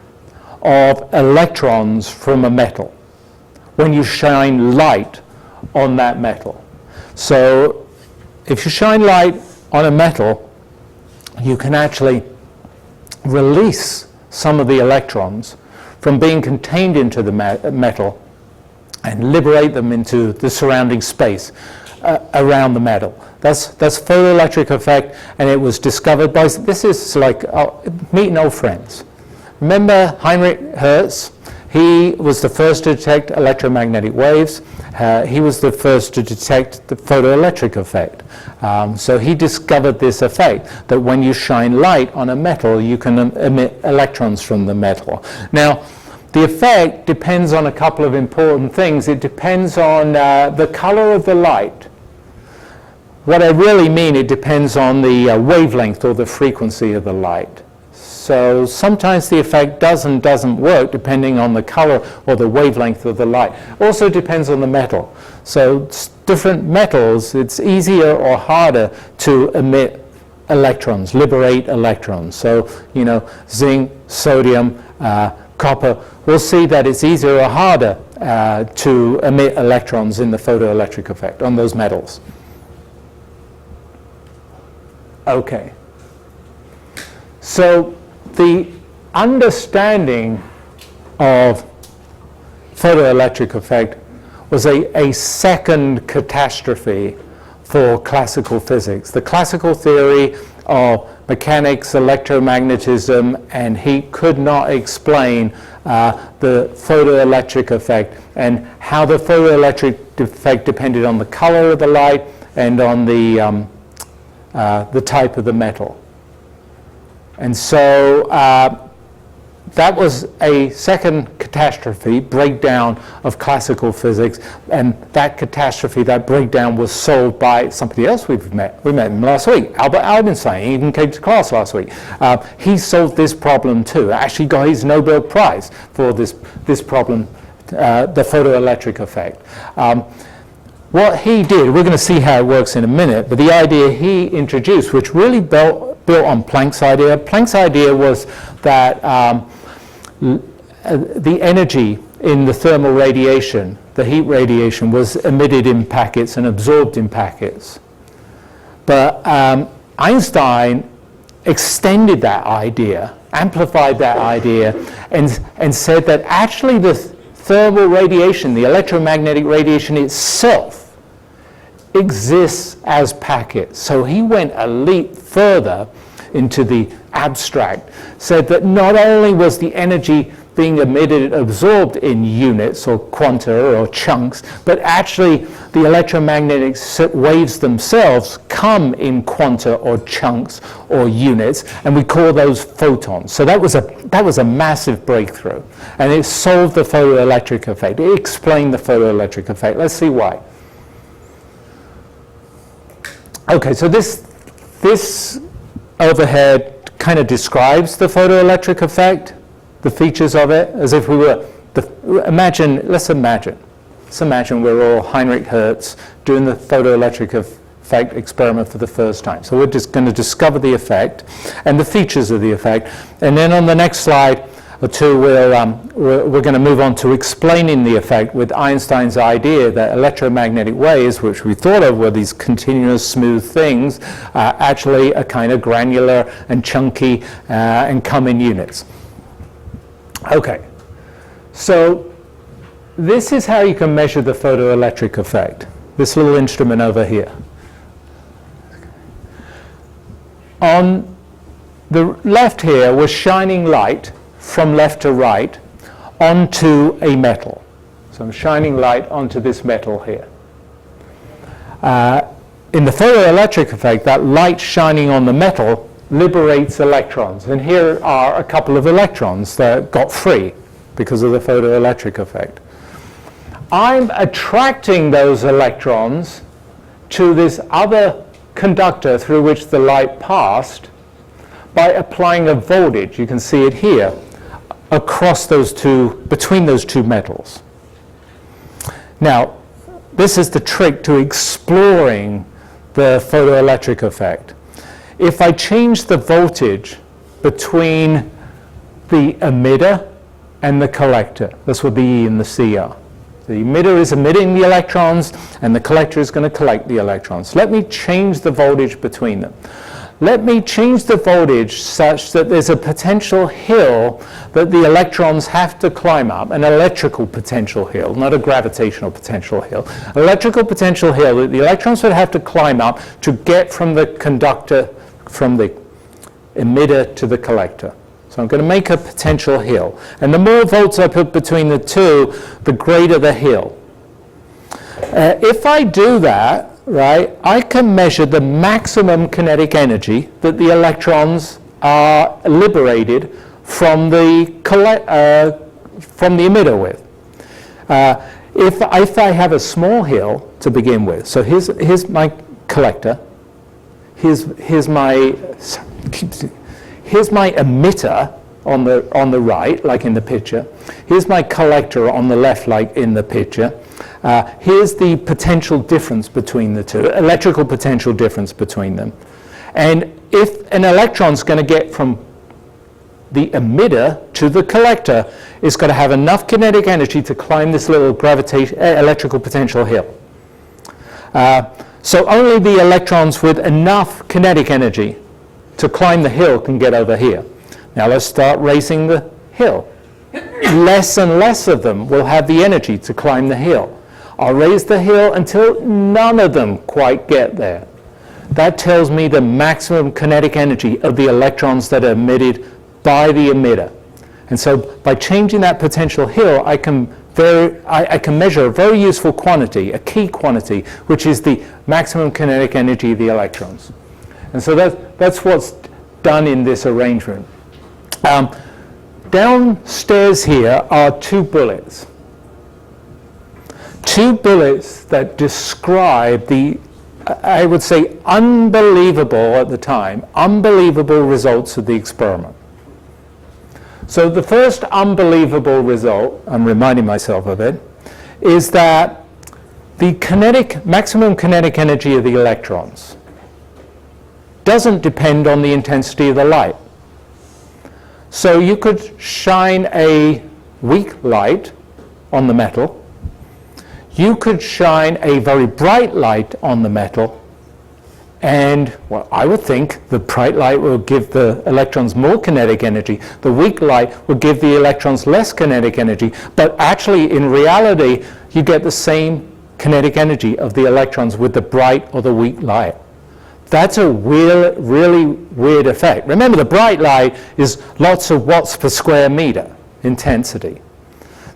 of electrons from a metal when you shine light on that metal. So if you shine light on a metal, you can actually release some of the electrons from being contained into the metal and liberate them into the surrounding space around the metal. That's photoelectric effect, and it was discovered by, this is like meeting old friends. Remember Heinrich Hertz? He was the first to detect electromagnetic waves. He was the first to detect the photoelectric effect. So he discovered this effect, that when you shine light on a metal, you can emit electrons from the metal. Now, the effect depends on a couple of important things. It depends on the color of the light. What I really mean, it depends on the wavelength or the frequency of the light. So sometimes the effect doesn't work depending on the color or the wavelength of the light. Also depends on the metal. So different metals, it's easier or harder to emit electrons, liberate electrons. So, you know, zinc, sodium, copper, we'll see that it's easier or harder to emit electrons in the photoelectric effect on those metals. Okay. So the understanding of photoelectric effect was a second catastrophe for classical physics. The classical theory of mechanics, electromagnetism, and heat could not explain the photoelectric effect, and how the photoelectric effect depended on the color of the light and on the type of the metal. And so that was a second catastrophe, breakdown of classical physics, and that catastrophe, that breakdown, was solved by somebody else we've met. We met him last week, Albert Einstein. He even came to class last week. He solved this problem too, actually got his Nobel Prize for this problem, the photoelectric effect. What he did, we're going to see how it works in a minute, but the idea he introduced, which really built on Planck's idea. Planck's idea was that the energy in the thermal radiation, the heat radiation, was emitted in packets and absorbed in packets. But Einstein extended that idea, amplified that idea, and said that actually the thermal radiation, the electromagnetic radiation itself, exists as packets. So he went a leap further into the abstract, said that not only was the energy being emitted and absorbed in units or quanta or chunks, but actually the electromagnetic waves themselves come in quanta or chunks or units, and we call those photons. So that was a massive breakthrough, and it solved the photoelectric effect. It explained the photoelectric effect. Let's see why. Okay, so this overhead kind of describes the photoelectric effect, the features of it, as if we were, let's imagine we're all Heinrich Hertz doing the photoelectric effect experiment for the first time. So we're just going to discover the effect and the features of the effect, and then on the next slide or two we're going to move on to explaining the effect with Einstein's idea that electromagnetic waves, which we thought of were these continuous smooth things, actually are kind of granular and chunky and come in units. Okay, so this is how you can measure the photoelectric effect. This little instrument over here. On the left here, we're shining light from left to right onto a metal. So I'm shining light onto this metal here. In the photoelectric effect, that light shining on the metal liberates electrons. And here are a couple of electrons that got free because of the photoelectric effect. I'm attracting those electrons to this other conductor through which the light passed by applying a voltage, you can see it here, across those two, between those two metals. Now, this is the trick to exploring the photoelectric effect. If I change the voltage between the emitter and the collector, that's what the E and the C are. The emitter is emitting the electrons, and the collector is going to collect the electrons. Let me change the voltage between them. Let me change the voltage such that there's a potential hill that the electrons have to climb up, an electrical potential hill, not a gravitational potential hill. An electrical potential hill that the electrons would have to climb up to get from the conductor, from the emitter to the collector. So I'm going to make a potential hill. And the more volts I put between the two, the greater the hill. If I do that, right, I can measure the maximum kinetic energy that the electrons are liberated from the emitter with. If I have a small hill to begin with, so here's my collector, here's my emitter on the right, like in the picture. Here's my collector on the left, like in the picture. Here's the potential difference between the two, electrical potential difference between them. And if an electron's going to get from the emitter to the collector, it's got to have enough kinetic energy to climb this little electrical potential hill. So only the electrons with enough kinetic energy to climb the hill can get over here. Now let's start raising the hill. Less and less of them will have the energy to climb the hill. I'll raise the hill until none of them quite get there. That tells me the maximum kinetic energy of the electrons that are emitted by the emitter. And so by changing that potential hill, I can measure a very useful quantity, a key quantity, which is the maximum kinetic energy of the electrons. And so that's what's done in this arrangement. Downstairs here are two bullets. Two bullets that describe the, I would say, unbelievable at the time, unbelievable results of the experiment. So the first unbelievable result, I'm reminding myself of it, is that the maximum kinetic energy of the electrons doesn't depend on the intensity of the light. So you could shine a weak light on the metal. You could shine a very bright light on the metal, and well, I would think the bright light will give the electrons more kinetic energy. The weak light will give the electrons less kinetic energy, but actually in reality you get the same kinetic energy of the electrons with the bright or the weak light. That's a really weird effect. Remember, the bright light is lots of watts per square meter intensity.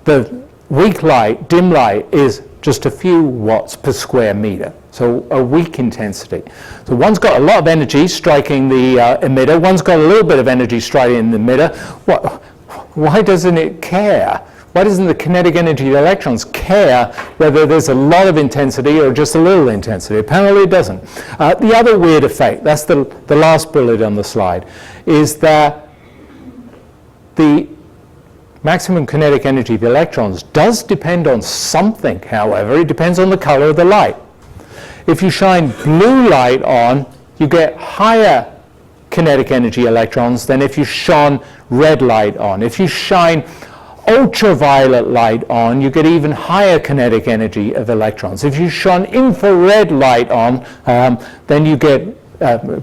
The weak light, dim light, is just a few watts per square meter, so a weak intensity. So one's got a lot of energy striking the emitter, one's got a little bit of energy striking the emitter. Why doesn't it care Why doesn't the kinetic energy of the electrons care whether there's a lot of intensity or just a little intensity? Apparently it doesn't. The other weird effect, that's the last bullet on the slide, is that the maximum kinetic energy of the electrons does depend on something, however. It depends on the color of the light. If you shine blue light on, you get higher kinetic energy electrons than if you shone red light on. If you shine ultraviolet light on, you get even higher kinetic energy of electrons. If you shone infrared light on, then you get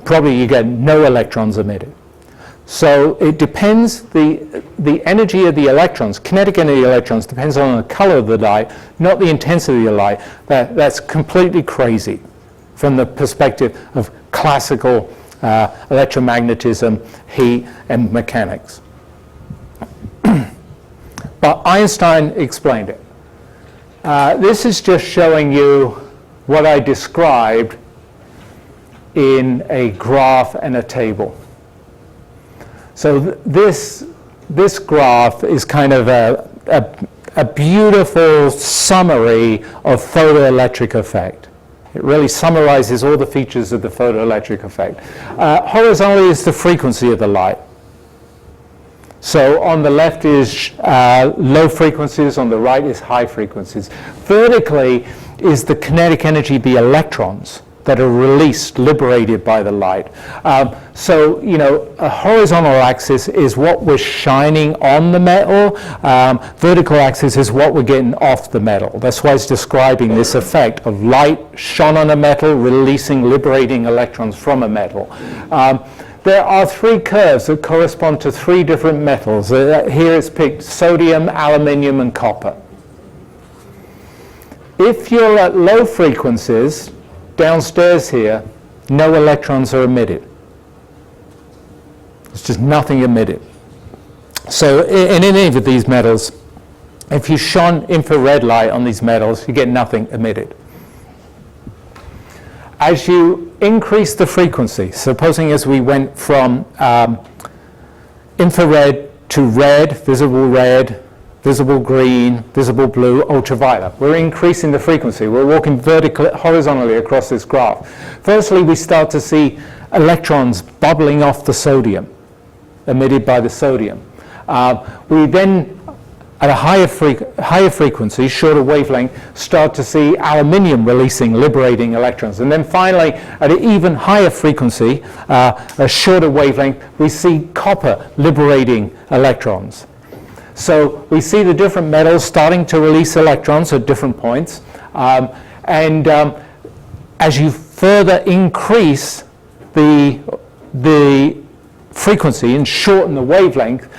probably no electrons emitted. So it depends, the energy of the electrons, kinetic energy of the electrons, depends on the color of the light, not the intensity of the light. That's completely crazy from the perspective of classical electromagnetism, heat, and mechanics. But Einstein explained it. This is just showing you what I described in a graph and a table. So this graph is kind of a beautiful summary of photoelectric effect. It really summarizes all the features of the photoelectric effect. Horizontally is the frequency of the light. So on the left is low frequencies, on the right is high frequencies. Vertically is the kinetic energy of the electrons that are released, liberated by the light. So, you know, a horizontal axis is what we're shining on the metal. Vertical axis is what we're getting off the metal. That's why it's describing this effect of light shone on a metal, releasing, liberating electrons from a metal. There are three curves that correspond to three different metals. Here is picked sodium, aluminium, and copper. If you're at low frequencies, downstairs here, no electrons are emitted. There's just nothing emitted. So in any of these metals, if you shone infrared light on these metals, you get nothing emitted. As you increase the frequency, supposing as we went from infrared to red, visible green, visible blue, ultraviolet. We're increasing the frequency. We're walking vertically, horizontally across this graph. Firstly, we start to see electrons bubbling off the sodium, emitted by the sodium. We then, at a higher frequency, shorter wavelength, start to see aluminium releasing, liberating electrons. And then finally, at an even higher frequency, a shorter wavelength, we see copper liberating electrons. So we see the different metals starting to release electrons at different points. As you further increase the frequency and shorten the wavelength,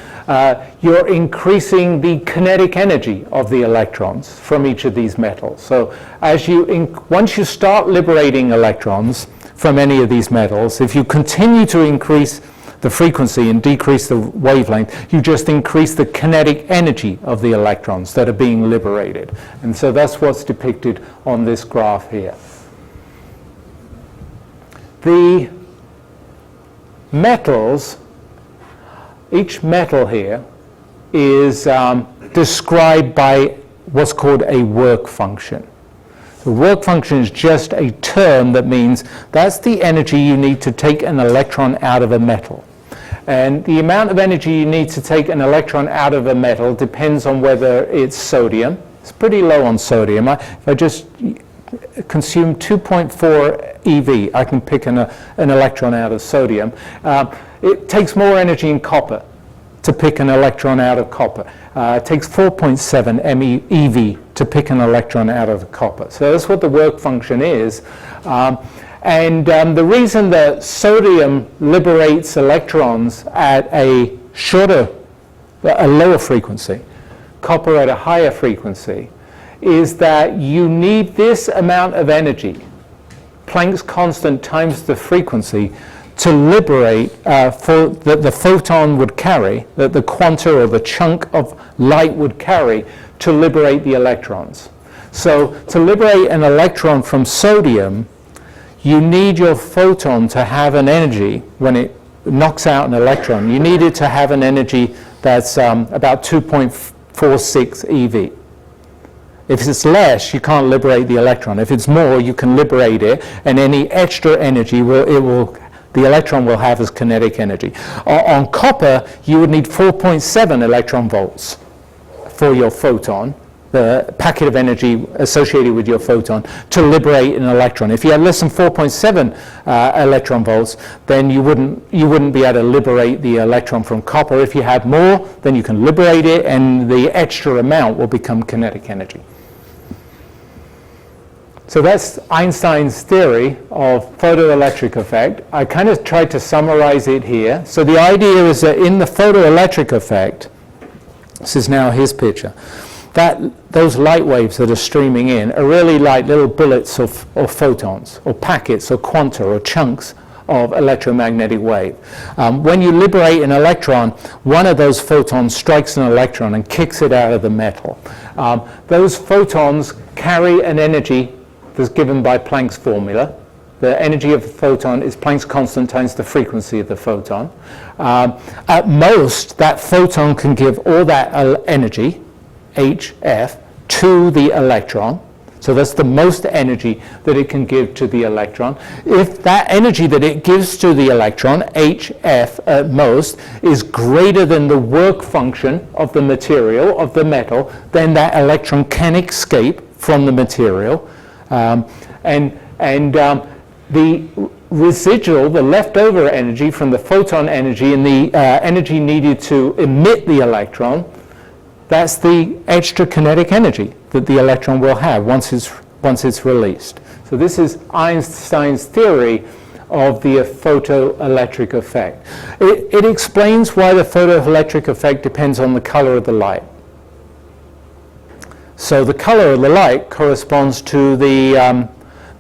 you're increasing the kinetic energy of the electrons from each of these metals. So as once you start liberating electrons from any of these metals, if you continue to increase the frequency and decrease the wavelength, you just increase the kinetic energy of the electrons that are being liberated. And so that's what's depicted on this graph here. The metals, each metal here is described by what's called a work function. The work function is just a term that means that's the energy you need to take an electron out of a metal. And the amount of energy you need to take an electron out of a metal depends on whether it's sodium. It's pretty low on sodium. If I just consume 2.4 eV, I can pick an electron out of sodium. It takes more energy in copper to pick an electron out of copper. It takes 4.7 eV to pick an electron out of copper. So that's what the work function is. The reason that sodium liberates electrons at a lower frequency, copper at a higher frequency, is that you need this amount of energy, Planck's constant times the frequency, to liberate, that the photon would carry, that the quanta or the chunk of light would carry to liberate the electrons. So to liberate an electron from sodium, you need your photon to have an energy, when it knocks out an electron, you need it to have an energy that's about 2.4 0.46 eV. If it's less, you can't liberate the electron. If it's more, you can liberate it, and any extra energy the electron will have as kinetic energy. On copper, you would need 4.7 electron volts for your photon, the packet of energy associated with your photon, to liberate an electron. If you had less than 4.7 electron volts, then you wouldn't be able to liberate the electron from copper. If you had more, then you can liberate it, and the extra amount will become kinetic energy. So that's Einstein's theory of photoelectric effect. I kind of tried to summarize it here. So the idea is that in the photoelectric effect, this is now his picture, that those light waves that are streaming in are really like little bullets or photons, or packets, or quanta, or chunks of electromagnetic wave. When you liberate an electron, one of those photons strikes an electron and kicks it out of the metal. Those photons carry an energy that's given by Planck's formula. The energy of the photon is Planck's constant times the frequency of the photon. At most, that photon can give all that energy, hf, to the electron. So that's the most energy that it can give to the electron. If that energy that it gives to the electron, hf at most, is greater than the work function of the material, of the metal, then that electron can escape from the material. The residual, the leftover energy from the photon energy and the energy needed to emit the electron, that's the extra kinetic energy that the electron will have once it's released. So this is Einstein's theory of the photoelectric effect. It explains why the photoelectric effect depends on the color of the light. So the color of the light corresponds to the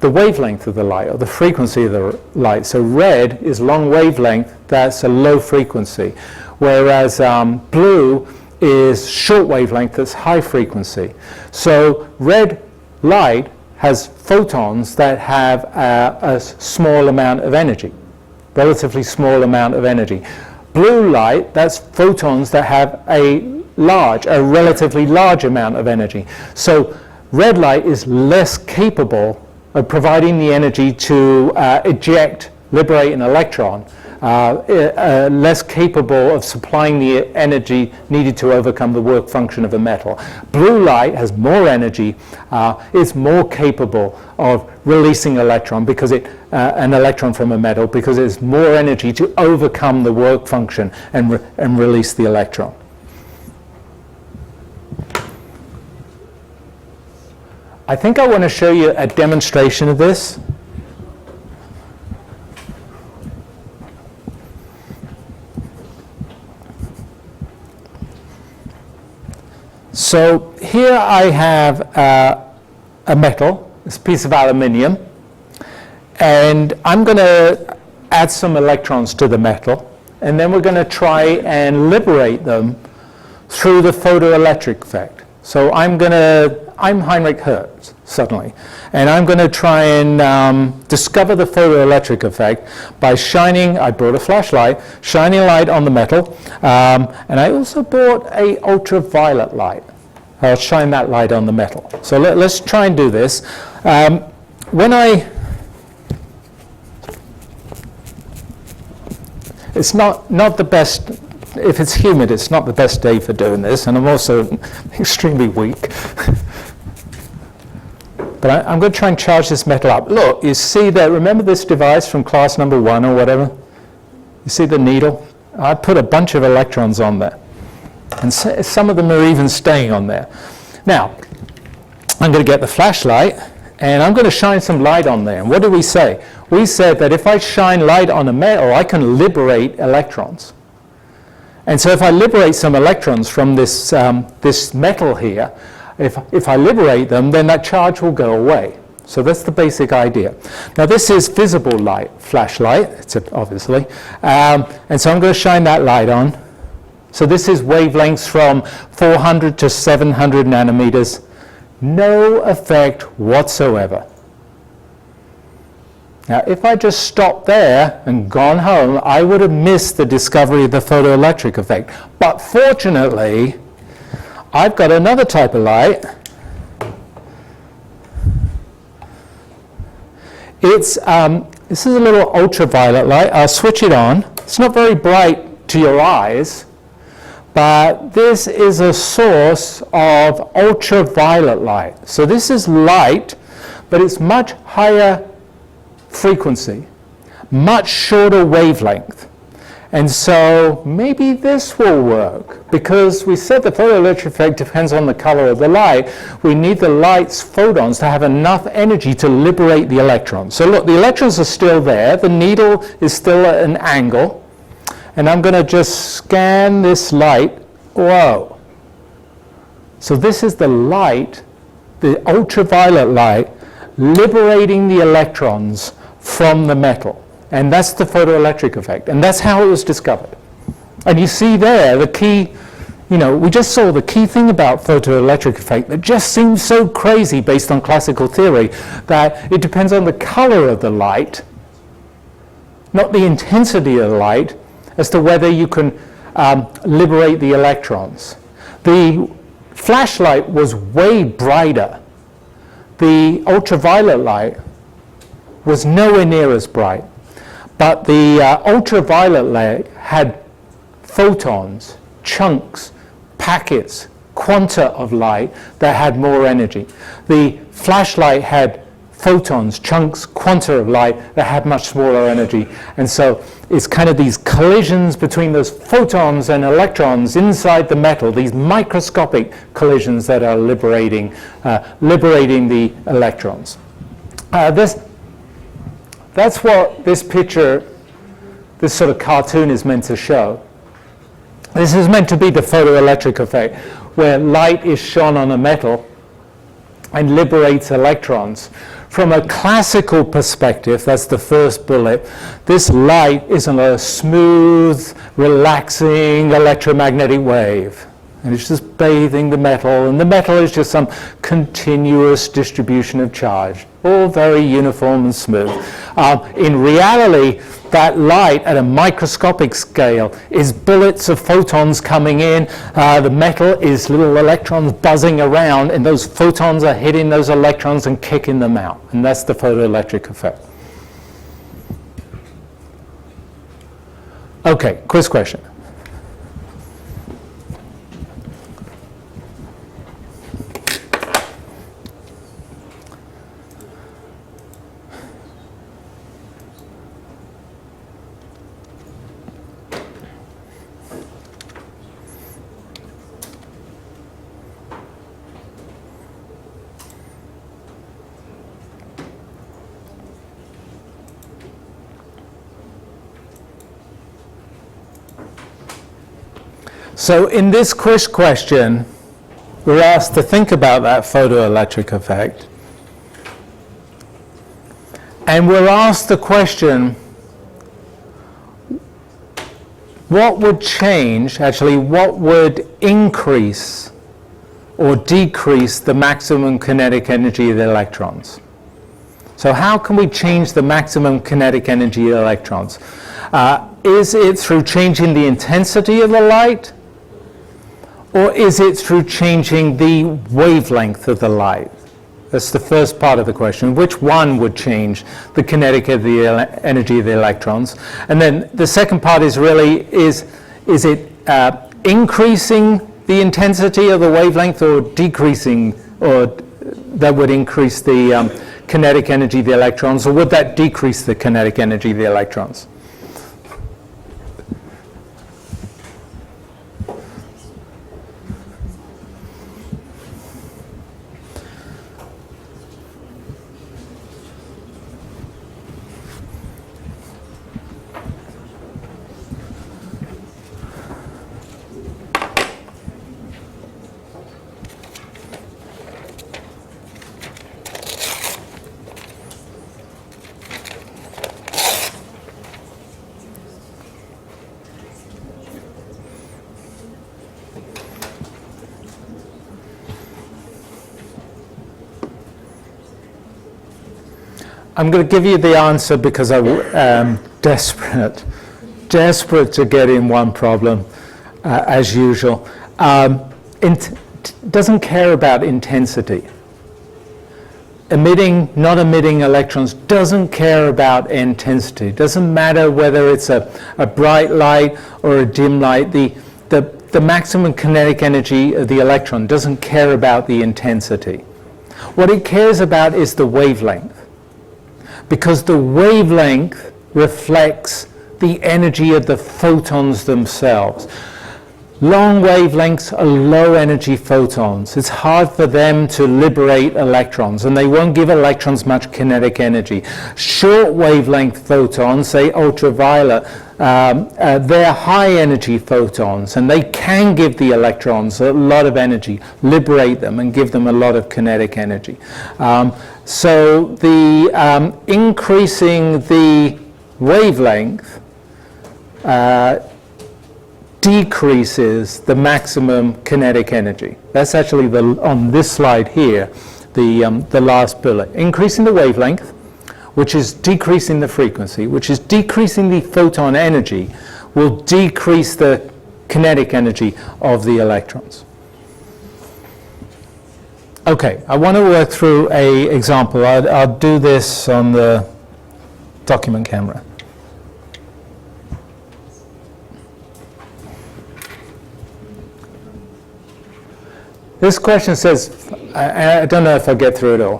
wavelength of the light, or the frequency of the light. So red is long wavelength, that's a low frequency, whereas blue is short wavelength, that's high frequency. So red light has photons that have a small amount of energy, relatively small amount of energy. Blue light, that's photons that have a relatively large amount of energy. So red light is less capable of providing the energy to liberate an electron, less capable of supplying the energy needed to overcome the work function of a metal. Blue light has more energy, is more capable of releasing an electron from a metal, because there's more energy to overcome the work function and release the electron. I think I want to show you a demonstration of this. So here I have a metal, this piece of aluminium, and I'm going to add some electrons to the metal, and then we're going to try and liberate them through the photoelectric effect. So I'm Heinrich Hertz, suddenly, and I'm going to try and discover the photoelectric effect by I brought a flashlight, shining light on the metal, and I also brought a ultraviolet light. I'll shine that light on the metal. So let's try and do this. It's not the best. If it's humid, it's not the best day for doing this, and I'm also extremely weak. But I'm going to try and charge this metal up. Look, you see that, remember this device from class number 1 or whatever? You see the needle? I put a bunch of electrons on there, and some of them are even staying on there. Now, I'm going to get the flashlight, and I'm going to shine some light on there. And what did we say? We said that if I shine light on a metal, I can liberate electrons. And so if I liberate some electrons from this metal here, if I liberate them, then that charge will go away. So that's the basic idea. Now this is visible light, flashlight, obviously. And so I'm going to shine that light on. So this is wavelengths from 400 to 700 nanometers. No effect whatsoever. Now, if I just stopped there and gone home, I would have missed the discovery of the photoelectric effect. But fortunately, I've got another type of light. This is a little ultraviolet light. I'll switch it on. It's not very bright to your eyes, but this is a source of ultraviolet light. So this is light, but it's much higher frequency, much shorter wavelength. And so maybe this will work, because we said the photoelectric effect depends on the color of the light. We need the light's photons to have enough energy to liberate the electrons. So look, the electrons are still there. The needle is still at an angle. And I'm going to just scan this light. Whoa. So this is the light, the ultraviolet light, liberating the electrons from the metal. And that's the photoelectric effect. And that's how it was discovered. And you see there the key, we just saw the key thing about photoelectric effect that just seems so crazy based on classical theory, that it depends on the color of the light, not the intensity of the light, as to whether you can liberate the electrons. The flashlight was way brighter. The ultraviolet light was nowhere near as bright. But the ultraviolet light had photons, chunks, packets, quanta of light that had more energy. The flashlight had photons, chunks, quanta of light that had much smaller energy. And so it's kind of these collisions between those photons and electrons inside the metal, these microscopic collisions that are liberating the electrons. That's what this picture, this sort of cartoon is meant to show. This is meant to be the photoelectric effect, where light is shone on a metal and liberates electrons. From a classical perspective, that's the first bullet, this light is a smooth, relaxing electromagnetic wave. And it's just bathing the metal, and the metal is just some continuous distribution of charge, all very uniform and smooth. In reality, that light at a microscopic scale is bullets of photons coming in. The metal is little electrons buzzing around, and those photons are hitting those electrons and kicking them out. And that's the photoelectric effect. Okay, quiz question. So in this quiz question, we're asked to think about that photoelectric effect. And we're asked the question, what would change, actually, what would increase or decrease the maximum kinetic energy of the electrons? So how can we change the maximum kinetic energy of electrons? Is it through changing the intensity of the light? Or is it through changing the wavelength of the light? That's the first part of the question. Which one would change the kinetic of the energy of the electrons? And then the second part is really, is it increasing the intensity of the wavelength, or decreasing, or that would increase the kinetic energy of the electrons, or would that decrease the kinetic energy of the electrons? I'm going to give you the answer because I'm desperate to get in one problem, as usual. doesn't care about intensity. Emitting, not emitting electrons doesn't care about intensity. Doesn't matter whether it's a bright light or a dim light. The maximum kinetic energy of the electron doesn't care about the intensity. What it cares about is the wavelength, because the wavelength reflects the energy of the photons themselves. Long wavelengths are low energy photons. It's hard for them to liberate electrons, and they won't give electrons much kinetic energy. Short wavelength photons, say ultraviolet, they're high energy photons, and they can give the electrons a lot of energy, liberate them and give them a lot of kinetic energy. So the increasing the wavelength decreases the maximum kinetic energy. That's actually on this slide here, the last bullet. Increasing the wavelength, which is decreasing the frequency, which is decreasing the photon energy, will decrease the kinetic energy of the electrons. Okay, I want to work through an example. I'll do this on the document camera. This question says, I don't know if I'll get through it all.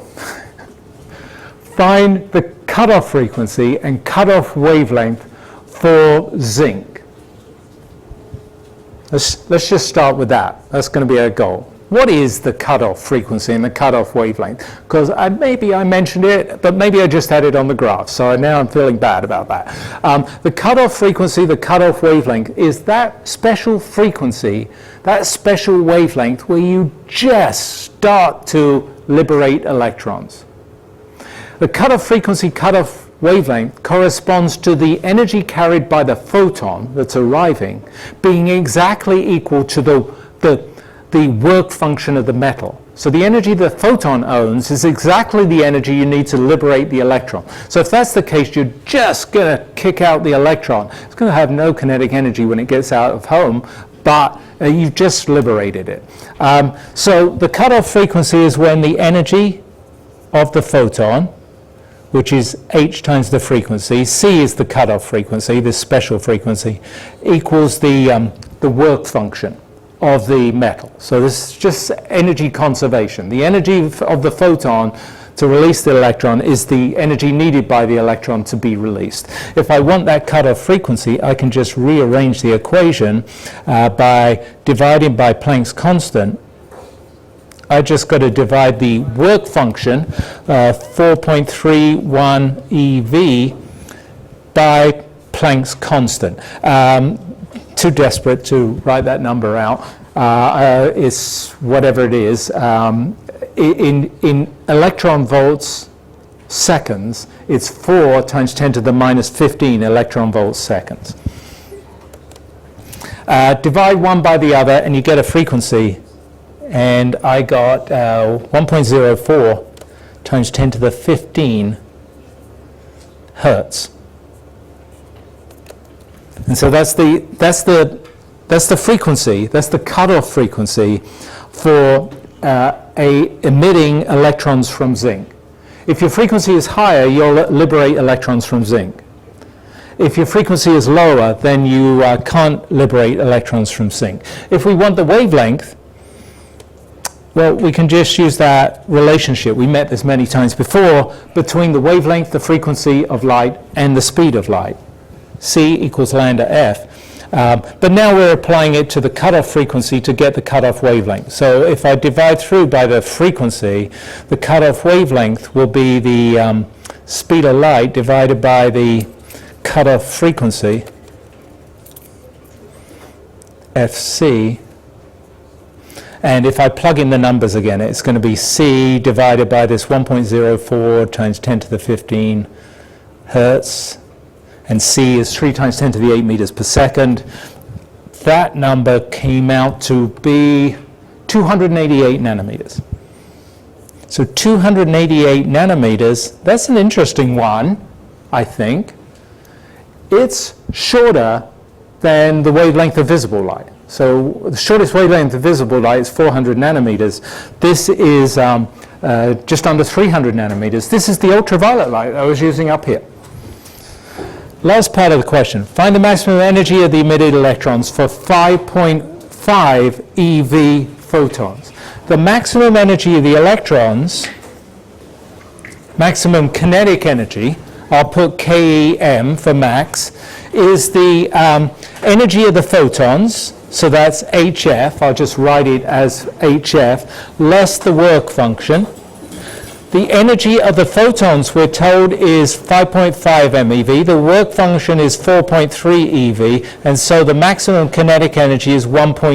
Find the cutoff frequency and cutoff wavelength for zinc. Let's just start with that. That's going to be our goal. What is the cutoff frequency and the cutoff wavelength? Because maybe I mentioned it, but maybe I just had it on the graph, so now I'm feeling bad about that. The cutoff frequency, the cutoff wavelength, is that special frequency, that special wavelength where you just start to liberate electrons. The cutoff frequency, cutoff wavelength corresponds to the energy carried by the photon that's arriving being exactly equal to the work function of the metal. So the energy the photon owns is exactly the energy you need to liberate the electron. So if that's the case, you're just going to kick out the electron. It's going to have no kinetic energy when it gets out of home, but you've just liberated it. So the cutoff frequency is when the energy of the photon, which is h times the frequency, c is the cutoff frequency, this special frequency, equals the work function of the metal. So this is just energy conservation. The energy of the photon to release the electron is the energy needed by the electron to be released. If I want that cutoff frequency, I can just rearrange the equation by dividing by Planck's constant. I just got to divide the work function, 4.31 eV, by Planck's constant. Too desperate to write that number out. It's whatever it is. In electron volts seconds, it's 4 times 10 to the minus 15 electron volts seconds. Divide one by the other and you get a frequency, and I got 1.04 times 10 to the 15 hertz. And so that's the frequency, that's the cutoff frequency for emitting electrons from zinc. If your frequency is higher, you'll liberate electrons from zinc. If your frequency is lower, then you can't liberate electrons from zinc. If we want the wavelength, well, we can just use that relationship. We met this many times before, between the wavelength, the frequency of light, and the speed of light. C equals lambda f. But now we're applying it to the cutoff frequency to get the cutoff wavelength. So if I divide through by the frequency, the cutoff wavelength will be the speed of light divided by the cutoff frequency, Fc. And if I plug in the numbers again, it's going to be C divided by this 1.04 times 10 to the 15 hertz. And C is 3 times 10 to the 8 meters per second. That number came out to be 288 nanometers. So 288 nanometers, that's an interesting one, I think. It's shorter than the wavelength of visible light. So the shortest wavelength of visible light is 400 nanometers. This is just under 300 nanometers. This is the ultraviolet light I was using up here. Last part of the question. Find the maximum energy of the emitted electrons for 5.5 eV photons. The maximum energy of the electrons, maximum kinetic energy, I'll put KEM for max, is the energy of the photons, so that's HF, I'll just write it as HF, less the work function. The energy of the photons, we're told, is 5.5 MeV. The work function is 4.3 eV, and so the maximum kinetic energy is 1.2